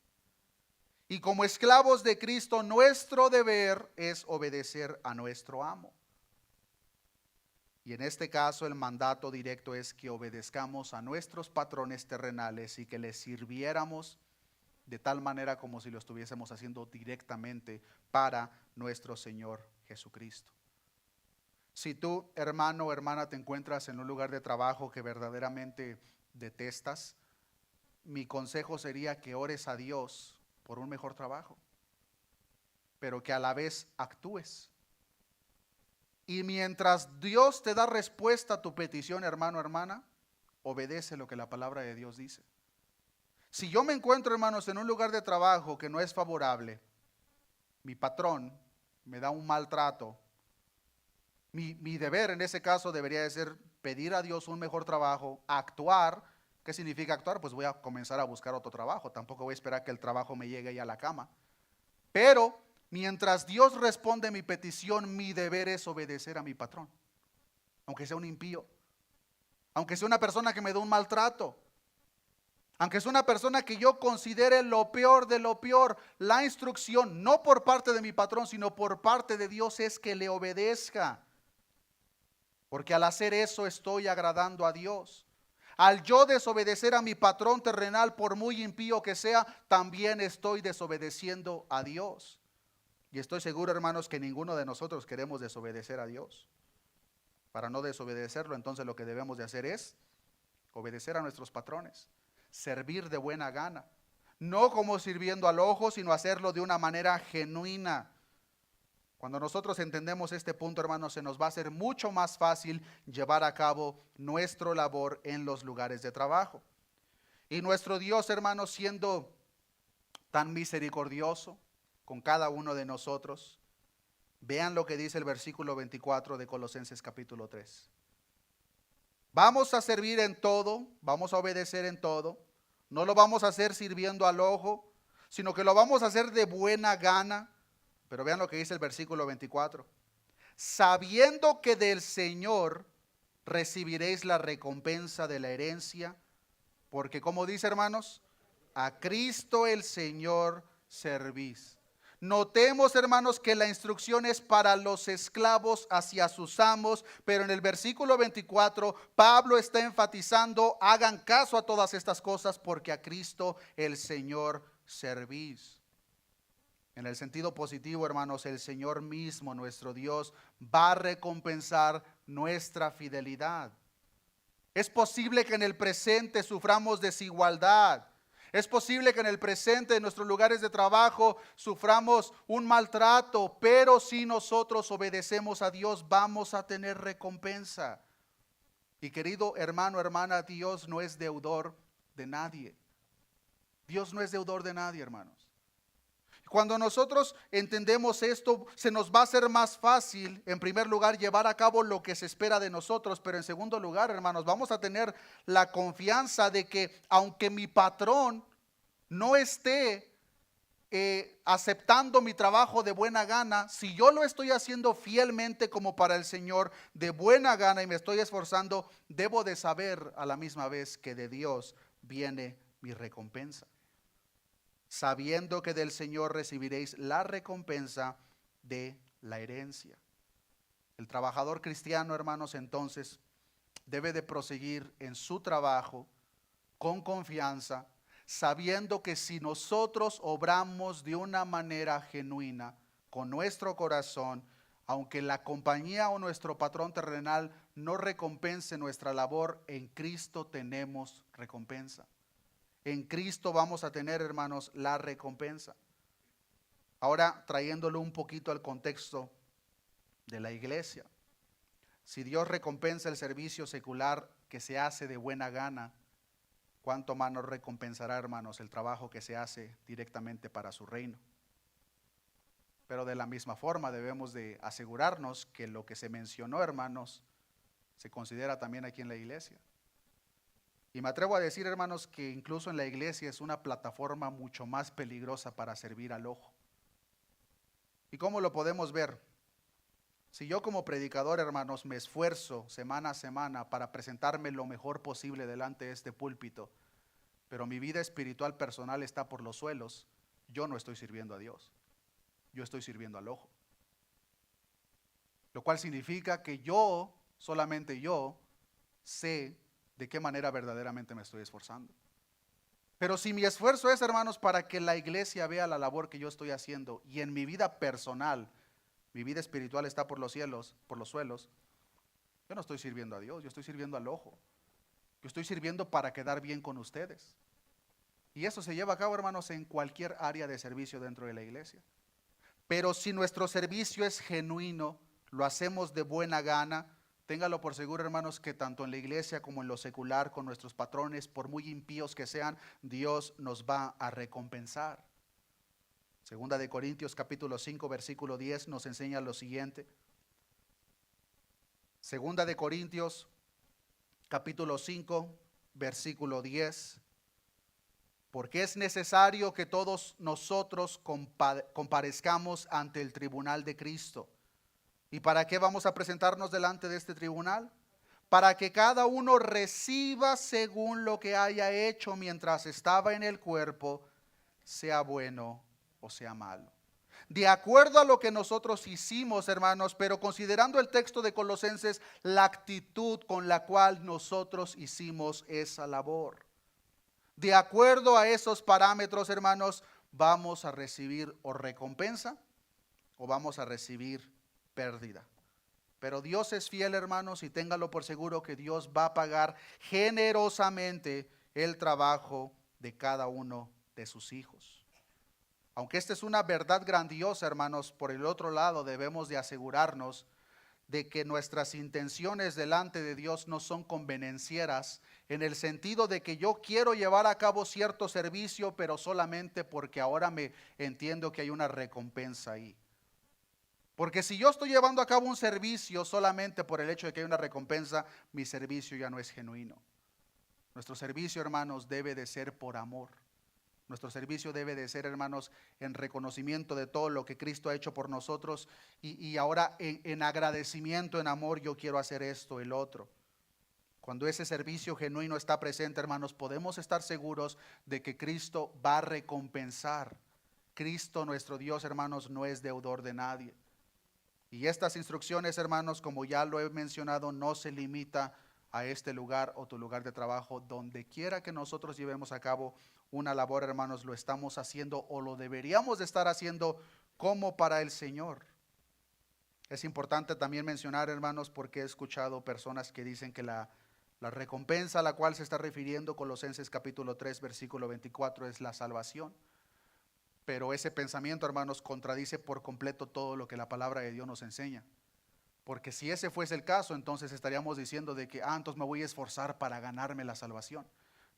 Y como esclavos de Cristo, nuestro deber es obedecer a nuestro amo. Y en este caso el mandato directo es que obedezcamos a nuestros patrones terrenales y que les sirviéramos de tal manera como si lo estuviésemos haciendo directamente para nuestro Señor Jesucristo. Si tú, hermano o hermana, te encuentras en un lugar de trabajo que verdaderamente detestas, mi consejo sería que ores a Dios por un mejor trabajo, pero que a la vez actúes. Y mientras Dios te da respuesta a tu petición, hermano o hermana, obedece lo que la palabra de Dios dice. Si yo me encuentro, hermanos, en un lugar de trabajo que no es favorable, mi patrón me da un maltrato, mi deber en ese caso debería de ser pedir a Dios un mejor trabajo, actuar. ¿Qué significa actuar? Pues voy a comenzar a buscar otro trabajo. Tampoco voy a esperar que el trabajo me llegue ya a la cama. Pero mientras Dios responde mi petición, mi deber es obedecer a mi patrón. Aunque sea un impío, aunque sea una persona que me dé un maltrato, aunque sea una persona que yo considere lo peor de lo peor, la instrucción, no por parte de mi patrón, sino por parte de Dios, es que le obedezca. Porque al hacer eso estoy agradando a Dios. Al yo desobedecer a mi patrón terrenal, por muy impío que sea, también estoy desobedeciendo a Dios. Y estoy seguro, hermanos, que ninguno de nosotros queremos desobedecer a Dios. Para no desobedecerlo, entonces lo que debemos de hacer es obedecer a nuestros patrones, servir de buena gana, no como sirviendo al ojo, sino hacerlo de una manera genuina. Cuando nosotros entendemos este punto, hermanos, se nos va a hacer mucho más fácil llevar a cabo nuestra labor en los lugares de trabajo. Y nuestro Dios, hermanos, siendo tan misericordioso con cada uno de nosotros, vean lo que dice el versículo 24 de Colosenses capítulo 3. Vamos a servir en todo, vamos a obedecer en todo. No lo vamos a hacer sirviendo al ojo, sino que lo vamos a hacer de buena gana. Pero vean lo que dice el versículo 24. Sabiendo que del Señor recibiréis la recompensa de la herencia, porque como dice, hermanos, a Cristo el Señor servís. Notemos, hermanos, que la instrucción es para los esclavos hacia sus amos, pero en el versículo 24 Pablo está enfatizando: hagan caso a todas estas cosas porque a Cristo el Señor servís. En el sentido positivo, hermanos, el Señor mismo, nuestro Dios, va a recompensar nuestra fidelidad. Es posible que en el presente suframos desigualdad. Es posible que en el presente de nuestros lugares de trabajo suframos un maltrato, pero si nosotros obedecemos a Dios, vamos a tener recompensa. Y querido hermano, hermana, Dios no es deudor de nadie. Dios no es deudor de nadie, hermanos. Cuando nosotros entendemos esto, se nos va a hacer más fácil, en primer lugar, llevar a cabo lo que se espera de nosotros, pero en segundo lugar, hermanos, vamos a tener la confianza de que aunque mi patrón no esté aceptando mi trabajo de buena gana, si yo lo estoy haciendo fielmente como para el Señor, de buena gana y me estoy esforzando, debo de saber a la misma vez que de Dios viene mi recompensa, sabiendo que del Señor recibiréis la recompensa de la herencia. El trabajador cristiano, hermanos, entonces debe de proseguir en su trabajo con confianza, sabiendo que si nosotros obramos de una manera genuina, con nuestro corazón, aunque la compañía o nuestro patrón terrenal no recompense nuestra labor, en Cristo tenemos recompensa. En Cristo vamos a tener, hermanos, la recompensa. Ahora, trayéndolo un poquito al contexto de la iglesia. Si Dios recompensa el servicio secular que se hace de buena gana, ¿cuánto más nos recompensará, hermanos, el trabajo que se hace directamente para su reino? Pero de la misma forma debemos de asegurarnos que lo que se mencionó, hermanos, se considera también aquí en la iglesia. Y me atrevo a decir, hermanos, que incluso en la iglesia es una plataforma mucho más peligrosa para servir al ojo. ¿Y cómo lo podemos ver? Si yo como predicador, hermanos, me esfuerzo semana a semana para presentarme lo mejor posible delante de este púlpito, pero mi vida espiritual personal está por los suelos, yo no estoy sirviendo a Dios, yo estoy sirviendo al ojo. Lo cual significa que yo, solamente yo, sé de qué manera verdaderamente me estoy esforzando. Pero si mi esfuerzo es, hermanos, para que la iglesia vea la labor que yo estoy haciendo y en mi vida personal, mi vida espiritual está por los cielos, por los suelos, yo no estoy sirviendo a Dios, yo estoy sirviendo al ojo. Yo estoy sirviendo para quedar bien con ustedes. Y eso se lleva a cabo, hermanos, en cualquier área de servicio dentro de la iglesia. Pero si nuestro servicio es genuino, lo hacemos de buena gana, téngalo por seguro, hermanos, que tanto en la iglesia como en lo secular, con nuestros patrones, por muy impíos que sean, Dios nos va a recompensar. Segunda de Corintios capítulo 5, versículo 10 nos enseña lo siguiente. Segunda de Corintios capítulo 5, versículo 10. Porque es necesario que todos nosotros comparezcamos ante el tribunal de Cristo. ¿Y para qué vamos a presentarnos delante de este tribunal? Para que cada uno reciba según lo que haya hecho mientras estaba en el cuerpo, sea bueno o sea malo. De acuerdo a lo que nosotros hicimos, hermanos, pero considerando el texto de Colosenses, la actitud con la cual nosotros hicimos esa labor. De acuerdo a esos parámetros, hermanos, vamos a recibir o recompensa o vamos a recibir pérdida. Pero Dios es fiel, hermanos, y téngalo por seguro que Dios va a pagar generosamente el trabajo de cada uno de sus hijos. Aunque esta es una verdad grandiosa, hermanos, por el otro lado debemos de asegurarnos de que nuestras intenciones delante de Dios no son convenencieras, en el sentido de que yo quiero llevar a cabo cierto servicio, pero solamente porque ahora me entiendo que hay una recompensa ahí. Porque si yo estoy llevando a cabo un servicio solamente por el hecho de que hay una recompensa, mi servicio ya no es genuino. Nuestro servicio, hermanos, debe de ser por amor. Nuestro servicio debe de ser, hermanos, en reconocimiento de todo lo que Cristo ha hecho por nosotros y ahora en agradecimiento, en amor, yo quiero hacer esto, el otro. Cuando ese servicio genuino está presente, hermanos, podemos estar seguros de que Cristo va a recompensar. Cristo, nuestro Dios, hermanos, no es deudor de nadie. Y estas instrucciones, hermanos, como ya lo he mencionado, no se limita a este lugar o tu lugar de trabajo. Donde quiera que nosotros llevemos a cabo una labor, hermanos, lo estamos haciendo o lo deberíamos de estar haciendo como para el Señor. Es importante también mencionar, hermanos, porque he escuchado personas que dicen que la recompensa a la cual se está refiriendo Colosenses capítulo 3, versículo 24 es la salvación. Pero ese pensamiento, hermanos, contradice por completo todo lo que la palabra de Dios nos enseña. Porque si ese fuese el caso, entonces estaríamos diciendo de que, entonces me voy a esforzar para ganarme la salvación.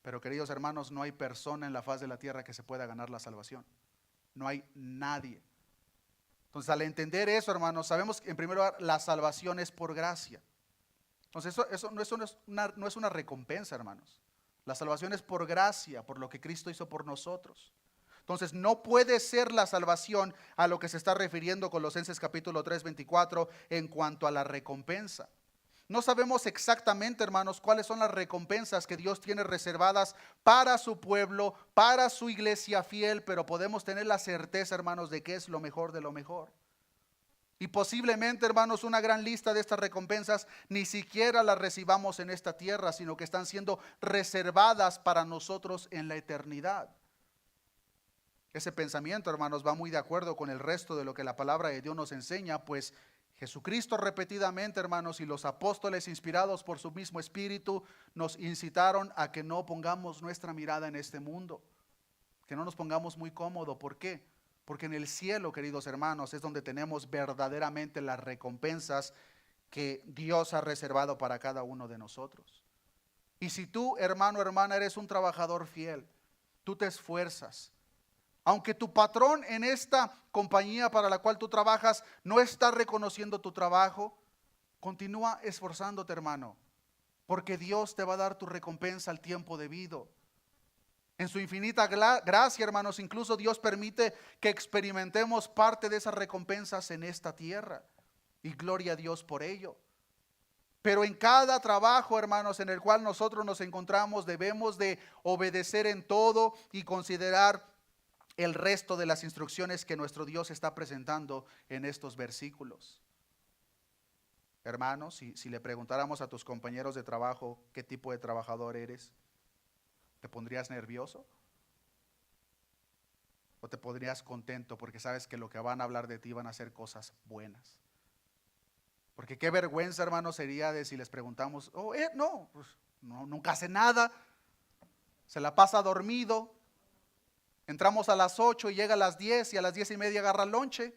Pero queridos hermanos, no hay persona en la faz de la tierra que se pueda ganar la salvación. No hay nadie. Entonces, al entender eso, hermanos, sabemos que en primer lugar la salvación es por gracia. Entonces, eso no es una recompensa, hermanos. La salvación es por gracia, por lo que Cristo hizo por nosotros. Entonces, no puede ser la salvación a lo que se está refiriendo Colosenses capítulo 3, 24 en cuanto a la recompensa. No sabemos exactamente, hermanos, cuáles son las recompensas que Dios tiene reservadas para su pueblo, para su iglesia fiel, pero podemos tener la certeza, hermanos, de que es lo mejor de lo mejor. Y posiblemente, hermanos, una gran lista de estas recompensas ni siquiera las recibamos en esta tierra, sino que están siendo reservadas para nosotros en la eternidad. Ese pensamiento, hermanos, va muy de acuerdo con el resto de lo que la palabra de Dios nos enseña, pues Jesucristo repetidamente, hermanos, y los apóstoles inspirados por su mismo Espíritu nos incitaron a que no pongamos nuestra mirada en este mundo, que no nos pongamos muy cómodo. ¿Por qué? Porque en el cielo, queridos hermanos, es donde tenemos verdaderamente las recompensas que Dios ha reservado para cada uno de nosotros. Y si tú, hermano o hermana, eres un trabajador fiel, tú te esfuerzas, aunque tu patrón en esta compañía para la cual tú trabajas no está reconociendo tu trabajo, continúa esforzándote, hermano, porque Dios te va a dar tu recompensa al tiempo debido. En su infinita gracia, hermanos, incluso Dios permite que experimentemos parte de esas recompensas en esta tierra. Y gloria a Dios por ello. Pero en cada trabajo, hermanos, en el cual nosotros nos encontramos, debemos de obedecer en todo y considerar el resto de las instrucciones que nuestro Dios está presentando en estos versículos. Hermanos, si le preguntáramos a tus compañeros de trabajo qué tipo de trabajador eres, ¿te pondrías nervioso? ¿O te pondrías contento porque sabes que lo que van a hablar de ti van a ser cosas buenas? Porque qué vergüenza, hermanos, sería de si les preguntamos, no, pues no, nunca hace nada, se la pasa dormido. Entramos a las 8 y llega a las 10 y a las 10:30 agarra el lonche.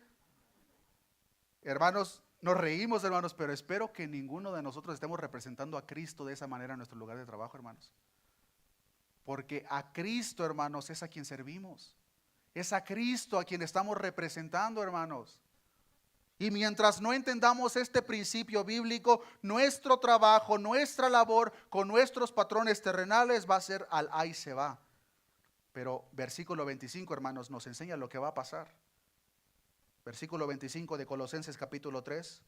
Hermanos, nos reímos, hermanos, pero espero que ninguno de nosotros estemos representando a Cristo de esa manera en nuestro lugar de trabajo, hermanos. Porque a Cristo, hermanos, es a quien servimos. Es a Cristo a quien estamos representando, hermanos. Y mientras no entendamos este principio bíblico, nuestro trabajo, nuestra labor con nuestros patrones terrenales va a ser al ahí se va. Pero versículo 25, hermanos, nos enseña lo que va a pasar. Versículo 25 de Colosenses capítulo 3.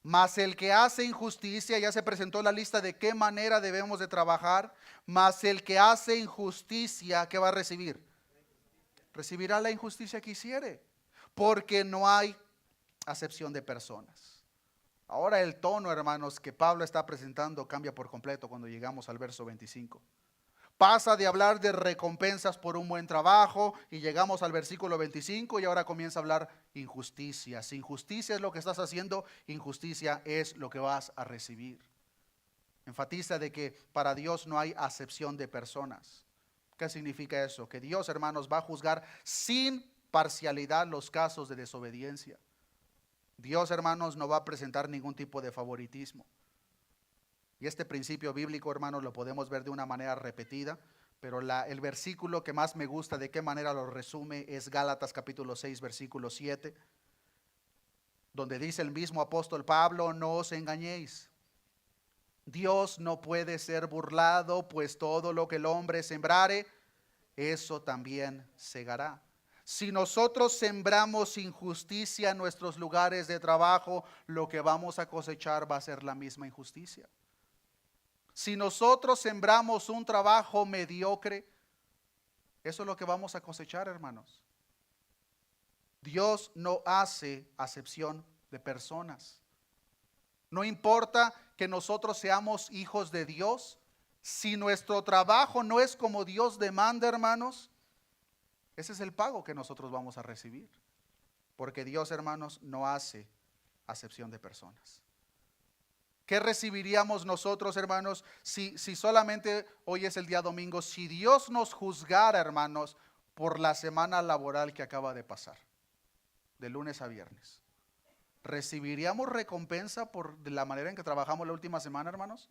Mas el que hace injusticia, ya se presentó la lista de qué manera debemos de trabajar. Mas el que hace injusticia, ¿qué va a recibir? Recibirá la injusticia que hiciere, porque no hay acepción de personas. Ahora el tono, hermanos, que Pablo está presentando cambia por completo cuando llegamos al verso 25. Pasa de hablar de recompensas por un buen trabajo y llegamos al versículo 25 y ahora comienza a hablar injusticia. Si injusticia es lo que estás haciendo, injusticia es lo que vas a recibir. Enfatiza de que para Dios no hay acepción de personas. ¿Qué significa eso? Que Dios, hermanos, va a juzgar sin parcialidad los casos de desobediencia. Dios, hermanos, no va a presentar ningún tipo de favoritismo. Y este principio bíblico, hermanos, lo podemos ver de una manera repetida, pero el versículo que más me gusta, de qué manera lo resume, es Gálatas capítulo 6, versículo 7, donde dice el mismo apóstol Pablo: no os engañéis, Dios no puede ser burlado, pues todo lo que el hombre sembrare, eso también segará. Si nosotros sembramos injusticia en nuestros lugares de trabajo, lo que vamos a cosechar va a ser la misma injusticia. Si nosotros sembramos un trabajo mediocre, eso es lo que vamos a cosechar, hermanos. Dios no hace acepción de personas. No importa que nosotros seamos hijos de Dios, si nuestro trabajo no es como Dios demanda, hermanos, ese es el pago que nosotros vamos a recibir. Porque Dios, hermanos, no hace acepción de personas. ¿Qué recibiríamos nosotros, hermanos, si solamente hoy es el día domingo, si Dios nos juzgara, hermanos, por la semana laboral que acaba de pasar, de lunes a viernes? ¿Recibiríamos recompensa por la manera en que trabajamos la última semana, hermanos?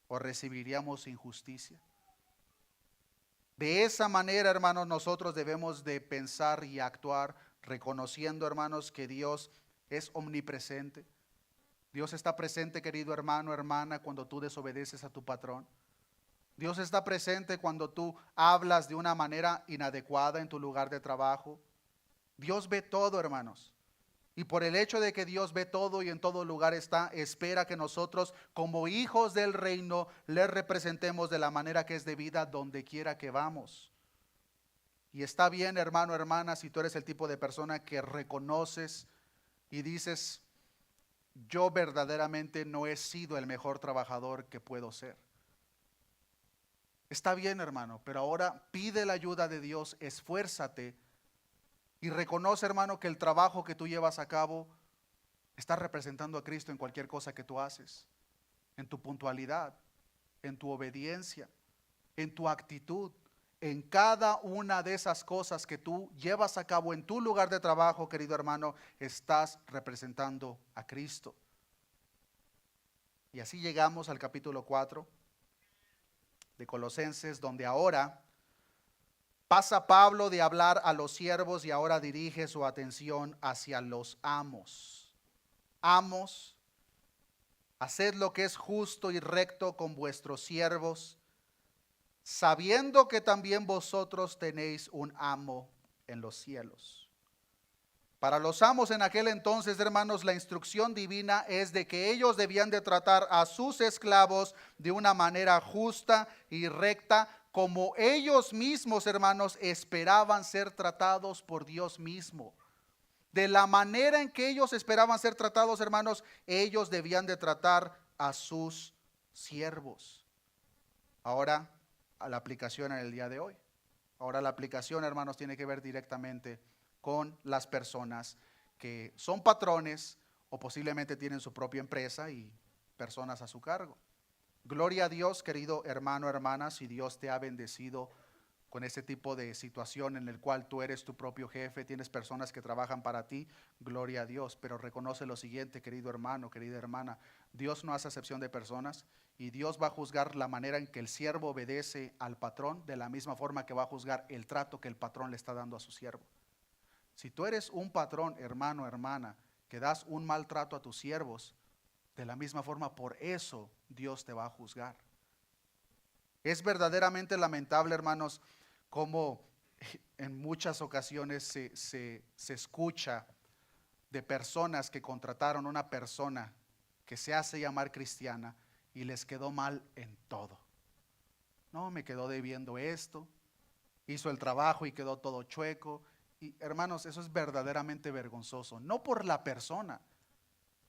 ¿O recibiríamos injusticia? De esa manera, hermanos, nosotros debemos de pensar y actuar, reconociendo, hermanos, que Dios es omnipresente. Dios está presente, querido hermano, hermana, cuando tú desobedeces a tu patrón. Dios está presente cuando tú hablas de una manera inadecuada en tu lugar de trabajo. Dios ve todo, hermanos. Y por el hecho de que Dios ve todo y en todo lugar está, espera que nosotros, como hijos del reino, le representemos de la manera que es debida donde quiera que vamos. Y está bien, hermano, hermana, si tú eres el tipo de persona que reconoces y dices: yo verdaderamente no he sido el mejor trabajador que puedo ser. Está bien, hermano, pero ahora pide la ayuda de Dios, esfuérzate y reconoce, hermano, que el trabajo que tú llevas a cabo está representando a Cristo en cualquier cosa que tú haces, en tu puntualidad, en tu obediencia, en tu actitud, en cada una de esas cosas que tú llevas a cabo en tu lugar de trabajo, querido hermano, estás representando a Cristo. Y así llegamos al capítulo 4 de Colosenses, donde ahora pasa Pablo de hablar a los siervos y ahora dirige su atención hacia los amos. Amos, haced lo que es justo y recto con vuestros siervos, sabiendo que también vosotros tenéis un amo en los cielos. Para los amos en aquel entonces, hermanos, la instrucción divina es de que ellos debían de tratar a sus esclavos de una manera justa y recta, como ellos mismos, hermanos, esperaban ser tratados por Dios mismo. De la manera en que ellos esperaban ser tratados, hermanos, ellos debían de tratar a sus siervos. Ahora, a la aplicación en el día de hoy. Ahora la aplicación, hermanos, tiene que ver directamente con las personas que son patrones o posiblemente tienen su propia empresa y personas a su cargo. Gloria a Dios, querido hermano, hermana, si Dios te ha bendecido con ese tipo de situación en el cual tú eres tu propio jefe, tienes personas que trabajan para ti, gloria a Dios. Pero reconoce lo siguiente, querido hermano, querida hermana, Dios no hace acepción de personas y Dios va a juzgar la manera en que el siervo obedece al patrón de la misma forma que va a juzgar el trato que el patrón le está dando a su siervo. Si tú eres un patrón, hermano, hermana, que das un mal trato a tus siervos, de la misma forma, por eso Dios te va a juzgar. Es verdaderamente lamentable, hermanos, como en muchas ocasiones se escucha de personas que contrataron a una persona que se hace llamar cristiana y les quedó mal en todo. No, me quedó debiendo esto, hizo el trabajo y quedó todo chueco. Y hermanos, eso es verdaderamente vergonzoso, no por la persona,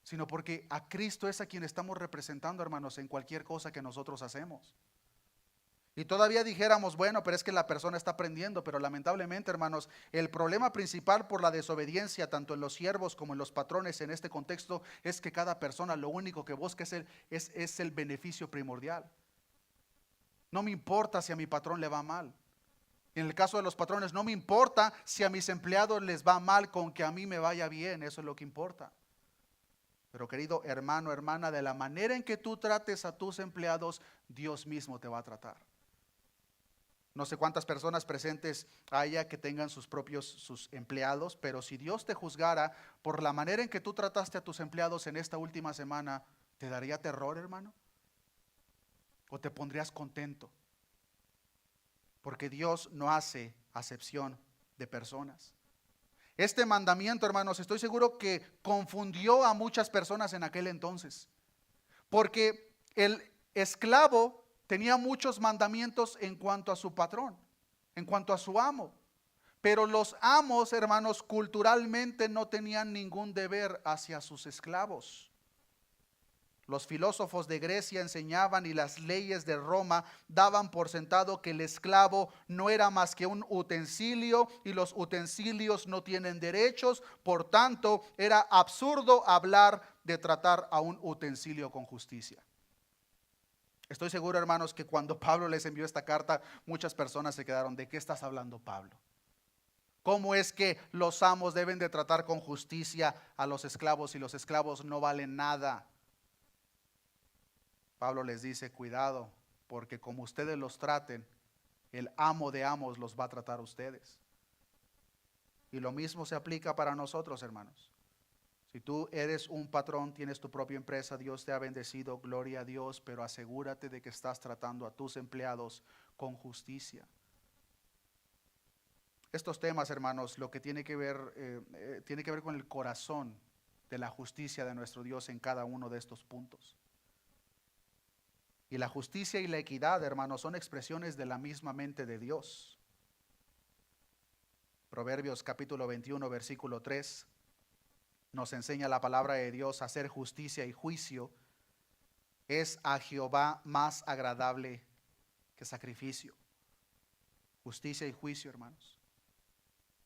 sino porque a Cristo es a quien estamos representando, hermanos, en cualquier cosa que nosotros hacemos. Y todavía dijéramos, bueno, pero es que la persona está aprendiendo, pero lamentablemente, hermanos, el problema principal por la desobediencia, tanto en los siervos como en los patrones en este contexto, es que cada persona lo único que busca es el beneficio primordial. No me importa si a mi patrón le va mal. En el caso de los patrones, no me importa si a mis empleados les va mal, con que a mí me vaya bien, eso es lo que importa. Pero querido hermano, hermana, de la manera en que tú trates a tus empleados, Dios mismo te va a tratar. No sé cuántas personas presentes haya que tengan sus empleados, pero si Dios te juzgara por la manera en que tú trataste a tus empleados en esta última semana, ¿te daría terror, hermano? ¿O te pondrías contento? Porque Dios no hace acepción de personas. Este mandamiento, hermanos, estoy seguro que confundió a muchas personas en aquel entonces. Porque el esclavo tenía muchos mandamientos en cuanto a su patrón, en cuanto a su amo. Pero los amos, hermanos, culturalmente no tenían ningún deber hacia sus esclavos. Los filósofos de Grecia enseñaban y las leyes de Roma daban por sentado que el esclavo no era más que un utensilio y los utensilios no tienen derechos. Por tanto, era absurdo hablar de tratar a un utensilio con justicia. Estoy seguro, hermanos, que cuando Pablo les envió esta carta, muchas personas se quedaron: ¿de qué estás hablando, Pablo? ¿Cómo es que los amos deben de tratar con justicia a los esclavos y los esclavos no valen nada? Pablo les dice: cuidado, porque como ustedes los traten, el amo de amos los va a tratar a ustedes. Y lo mismo se aplica para nosotros, hermanos. Si tú eres un patrón, tienes tu propia empresa, Dios te ha bendecido, gloria a Dios, pero asegúrate de que estás tratando a tus empleados con justicia. Estos temas, hermanos, lo que tiene que ver con el corazón de la justicia de nuestro Dios en cada uno de estos puntos. Y la justicia y la equidad, hermanos, son expresiones de la misma mente de Dios. Proverbios capítulo 21, versículo 3, nos enseña la palabra de Dios: hacer justicia y juicio es a Jehová más agradable que sacrificio. Justicia y juicio, hermanos.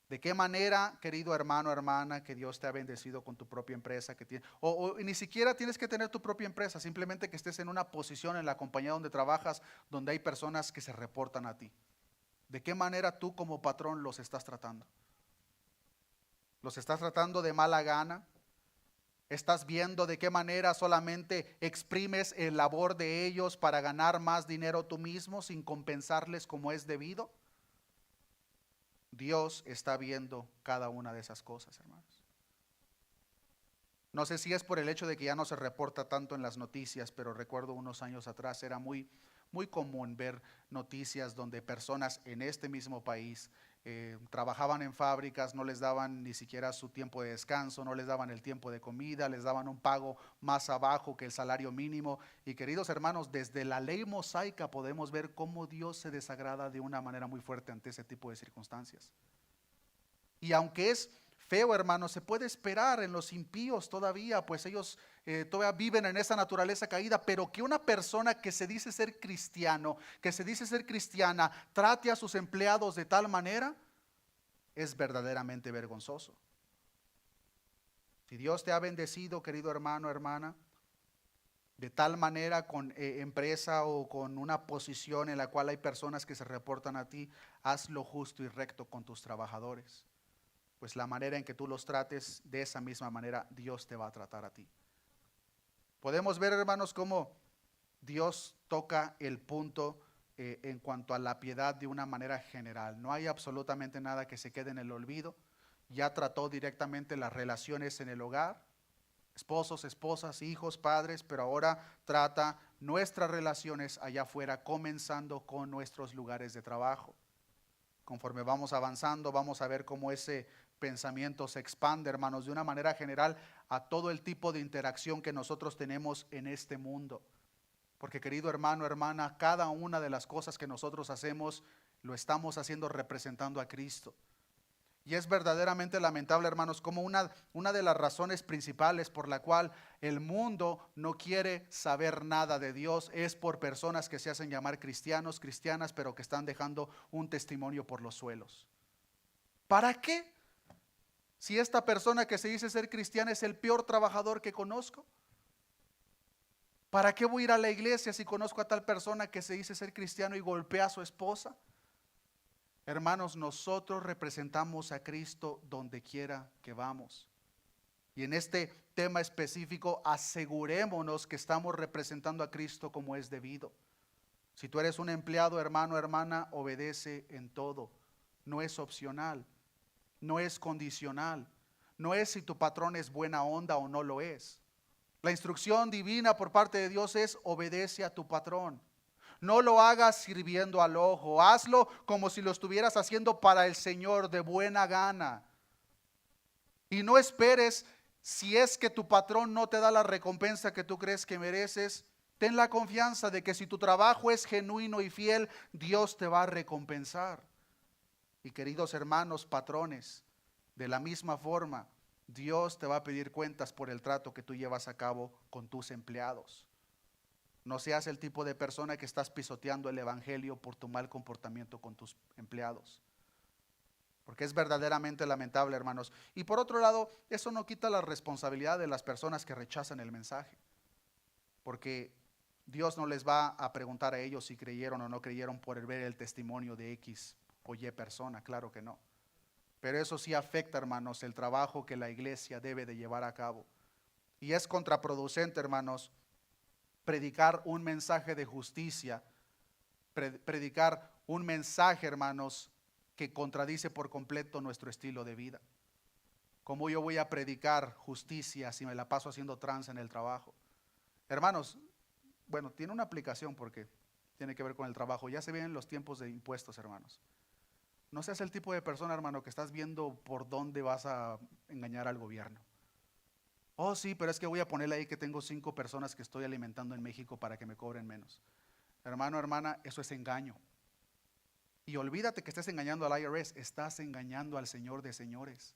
¿De qué manera, querido hermano, hermana, que Dios te ha bendecido con tu propia empresa? O ni siquiera tienes que tener tu propia empresa, simplemente que estés en una posición en la compañía donde trabajas, donde hay personas que se reportan a ti. ¿De qué manera tú como patrón los estás tratando? ¿Los estás tratando de mala gana? ¿Estás viendo de qué manera solamente exprimes el labor de ellos para ganar más dinero tú mismo sin compensarles como es debido? Dios está viendo cada una de esas cosas, hermanos. No sé si es por el hecho de que ya no se reporta tanto en las noticias, pero recuerdo unos años atrás era muy común ver noticias donde personas en este mismo país trabajaban en fábricas, no les daban ni siquiera su tiempo de descanso, no les daban el tiempo de comida, les daban un pago más abajo que el salario mínimo. Y queridos hermanos, desde la ley mosaica podemos ver cómo Dios se desagrada de una manera muy fuerte ante ese tipo de circunstancias. Y aunque es feo, hermanos, se puede esperar en los impíos todavía, pues ellos todavía viven en esa naturaleza caída, pero que una persona que se dice ser cristiano, que se dice ser cristiana, trate a sus empleados de tal manera, es verdaderamente vergonzoso. Si Dios te ha bendecido, querido hermano, hermana, de tal manera con empresa o con una posición en la cual hay personas que se reportan a ti, haz lo justo y recto con tus trabajadores. Pues la manera en que tú los trates, de esa misma manera Dios te va a tratar a ti. Podemos ver, hermanos, cómo Dios toca el punto en cuanto a la piedad de una manera general. No hay absolutamente nada que se quede en el olvido. Ya trató directamente las relaciones en el hogar, esposos, esposas, hijos, padres, pero ahora trata nuestras relaciones allá afuera, comenzando con nuestros lugares de trabajo. Conforme vamos avanzando, vamos a ver cómo ese pensamiento se expande, hermanos, de una manera general a todo el tipo de interacción que nosotros tenemos en este mundo. Porque, querido hermano, hermana, cada una de las cosas que nosotros hacemos, lo estamos haciendo representando a Cristo. Y es verdaderamente lamentable, hermanos, como una de las razones principales por la cual el mundo no quiere saber nada de Dios es por personas que se hacen llamar cristianos, cristianas, pero que están dejando un testimonio por los suelos. ¿Para qué? Si esta persona que se dice ser cristiana es el peor trabajador que conozco. ¿Para qué voy a ir a la iglesia si conozco a tal persona que se dice ser cristiano y golpea a su esposa? Hermanos, nosotros representamos a Cristo donde quiera que vamos. Y en este tema específico, asegurémonos que estamos representando a Cristo como es debido. Si tú eres un empleado, hermano, hermana, obedece en todo. No es opcional, no es condicional, no es si tu patrón es buena onda o no lo es. La instrucción divina por parte de Dios es: obedece a tu patrón. No lo hagas sirviendo al ojo, hazlo como si lo estuvieras haciendo para el Señor de buena gana. Y no esperes, si es que tu patrón no te da la recompensa que tú crees que mereces, ten la confianza de que si tu trabajo es genuino y fiel, Dios te va a recompensar. Y queridos hermanos patrones, de la misma forma, Dios te va a pedir cuentas por el trato que tú llevas a cabo con tus empleados. No seas el tipo de persona que estás pisoteando el evangelio por tu mal comportamiento con tus empleados. Porque es verdaderamente lamentable, hermanos. Y por otro lado, eso no quita la responsabilidad de las personas que rechazan el mensaje. Porque Dios no les va a preguntar a ellos si creyeron o no creyeron por ver el testimonio de X o Y persona, claro que no. Pero eso sí afecta, hermanos, el trabajo que la iglesia debe de llevar a cabo. Y es contraproducente, hermanos, predicar un mensaje de justicia, predicar un mensaje, hermanos, que contradice por completo nuestro estilo de vida. ¿Cómo yo voy a predicar justicia si me la paso haciendo tranza en el trabajo? Hermanos, bueno, tiene una aplicación porque tiene que ver con el trabajo. Ya se vienen los tiempos de impuestos, hermanos. No seas el tipo de persona, hermano, que estás viendo por dónde vas a engañar al gobierno. Oh, sí, pero es que voy a ponerle ahí que tengo 5 personas que estoy alimentando en México para que me cobren menos. Hermano, hermana, eso es engaño. Y olvídate que estés engañando al IRS, estás engañando al Señor de señores.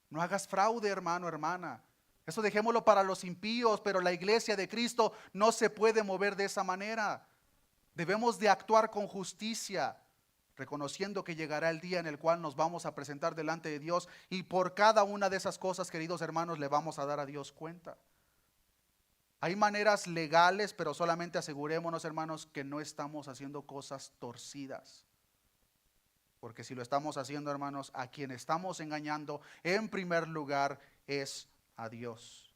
No hagas fraude, hermano, hermana. Eso dejémoslo para los impíos, pero la iglesia de Cristo no se puede mover de esa manera. Debemos de actuar con justicia, reconociendo que llegará el día en el cual nos vamos a presentar delante de Dios y por cada una de esas cosas, queridos hermanos, le vamos a dar a Dios cuenta. Hay maneras legales, pero solamente asegurémonos, hermanos, que no estamos haciendo cosas torcidas. Porque si lo estamos haciendo, hermanos, a quien estamos engañando en primer lugar es a Dios.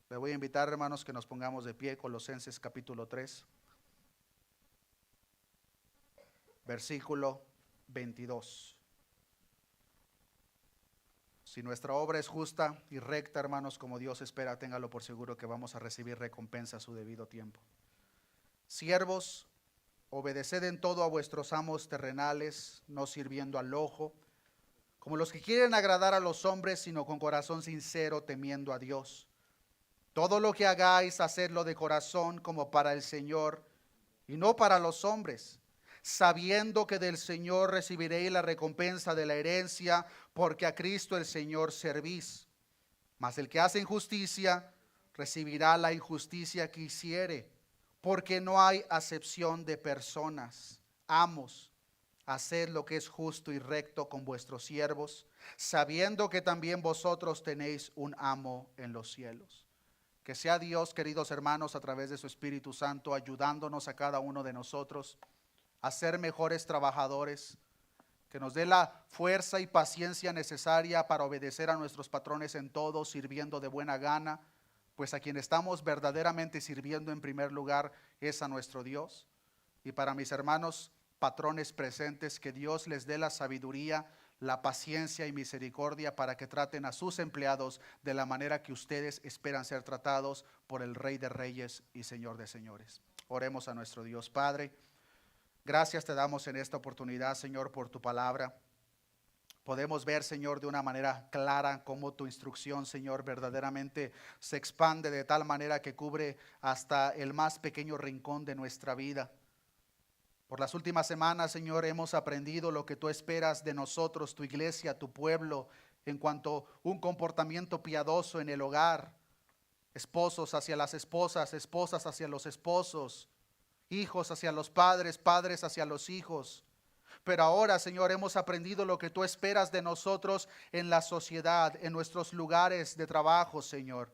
Le voy a invitar, hermanos, que nos pongamos de pie. Colosenses capítulo 3, versículo 22. Si nuestra obra es justa y recta, hermanos, como Dios espera, téngalo por seguro que vamos a recibir recompensa a su debido tiempo. Siervos, obedeced en todo a vuestros amos terrenales, no sirviendo al ojo, como los que quieren agradar a los hombres, sino con corazón sincero, temiendo a Dios. Todo lo que hagáis, hacedlo de corazón como para el Señor y no para los hombres, sabiendo que del Señor recibiréis la recompensa de la herencia, porque a Cristo el Señor servís. Mas el que hace injusticia recibirá la injusticia que hiciere, porque no hay acepción de personas. Amos, haced lo que es justo y recto con vuestros siervos, sabiendo que también vosotros tenéis un amo en los cielos. Que sea Dios, queridos hermanos, a través de su Espíritu Santo, ayudándonos a cada uno de nosotros a ser mejores trabajadores, que nos dé la fuerza y paciencia necesaria para obedecer a nuestros patrones en todo, sirviendo de buena gana, pues a quien estamos verdaderamente sirviendo en primer lugar es a nuestro Dios. Y para mis hermanos patrones presentes, que Dios les dé la sabiduría, la paciencia y misericordia para que traten a sus empleados de la manera que ustedes esperan ser tratados por el Rey de Reyes y Señor de Señores. Oremos a nuestro Dios. Padre, gracias te damos en esta oportunidad, Señor, por tu palabra. Podemos ver, Señor, de una manera clara cómo tu instrucción, Señor, verdaderamente se expande de tal manera que cubre hasta el más pequeño rincón de nuestra vida. Por las últimas semanas, Señor, hemos aprendido lo que tú esperas de nosotros, tu iglesia, tu pueblo, en cuanto a un comportamiento piadoso en el hogar. Esposos hacia las esposas, esposas hacia los esposos, hijos hacia los padres, padres hacia los hijos. Pero ahora, Señor, hemos aprendido lo que tú esperas de nosotros en la sociedad, en nuestros lugares de trabajo, Señor.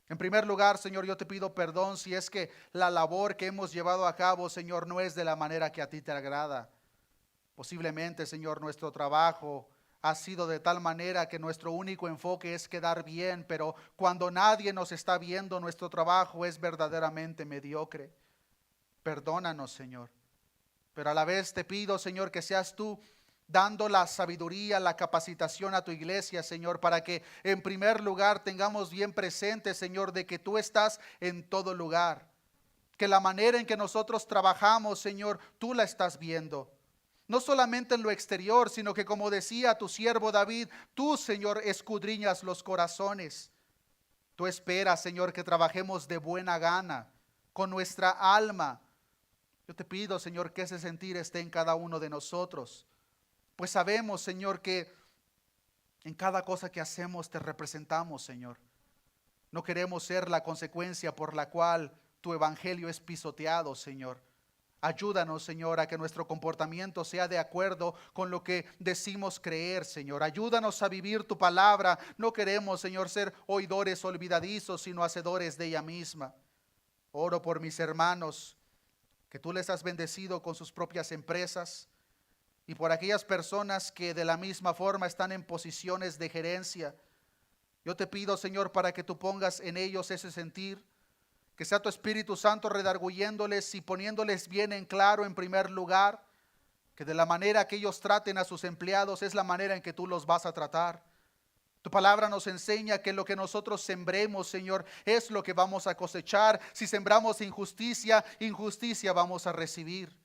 En primer lugar, Señor, yo te pido perdón si es que la labor que hemos llevado a cabo, Señor, no es de la manera que a ti te agrada. Posiblemente, Señor, nuestro trabajo ha sido de tal manera que nuestro único enfoque es quedar bien, pero cuando nadie nos está viendo, nuestro trabajo es verdaderamente mediocre. Perdónanos, Señor. Pero a la vez te pido, Señor, que seas tú dando la sabiduría, la capacitación a tu iglesia, Señor, para que en primer lugar tengamos bien presente, Señor, de que tú estás en todo lugar. Que la manera en que nosotros trabajamos, Señor, tú la estás viendo. No solamente en lo exterior, sino que como decía tu siervo David, tú, Señor, escudriñas los corazones. Tú esperas, Señor, que trabajemos de buena gana, con nuestra alma. Yo te pido, Señor, que ese sentir esté en cada uno de nosotros. Pues sabemos, Señor, que En cada cosa que hacemos te representamos, Señor. No queremos ser la consecuencia por la cual tu evangelio es pisoteado, Señor. Ayúdanos, Señor, a que nuestro comportamiento sea de acuerdo con lo que decimos creer, Señor. Ayúdanos a vivir tu palabra. No queremos, Señor, ser oidores olvidadizos, sino hacedores de ella misma. Oro por mis hermanos, que tú les has bendecido con sus propias empresas, y por aquellas personas que de la misma forma están en posiciones de gerencia. Yo te pido, Señor, para que tú pongas en ellos ese sentir, que sea tu Espíritu Santo redarguyéndoles y poniéndoles bien en claro en primer lugar, que de la manera que ellos traten a sus empleados es la manera en que tú los vas a tratar. Tu palabra nos enseña que lo que nosotros sembremos, Señor, es lo que vamos a cosechar. Si sembramos injusticia, injusticia vamos a recibir.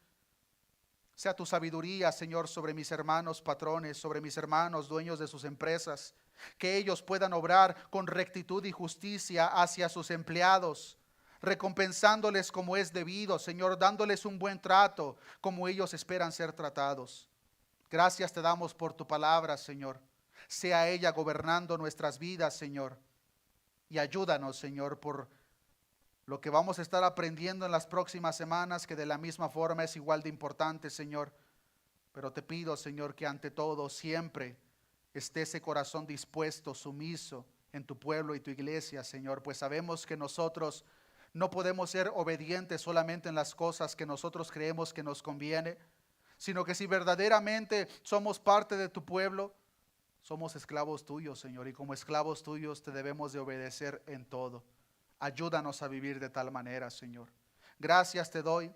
Sea tu sabiduría, Señor, sobre mis hermanos patrones, sobre mis hermanos dueños de sus empresas, que ellos puedan obrar con rectitud y justicia hacia sus empleados, recompensándoles como es debido, Señor, dándoles un buen trato como ellos esperan ser tratados. Gracias te damos por tu palabra, Señor. Sea ella gobernando nuestras vidas, Señor. Y ayúdanos, Señor, por lo que vamos a estar aprendiendo en las próximas semanas, que de la misma forma es igual de importante, Señor. Pero te pido, Señor, que ante todo siempre esté ese corazón dispuesto, sumiso en tu pueblo y tu iglesia, Señor, pues sabemos que nosotros no podemos ser obedientes solamente en las cosas que nosotros creemos que nos conviene, sino que si verdaderamente somos parte de tu pueblo, somos esclavos tuyos, Señor, y como esclavos tuyos te debemos de obedecer en todo. Ayúdanos a vivir de tal manera, Señor. Gracias te doy.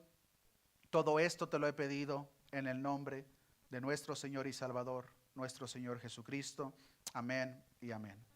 Todo esto te lo he pedido en el nombre de nuestro Señor y Salvador, nuestro Señor Jesucristo. Amén y amén.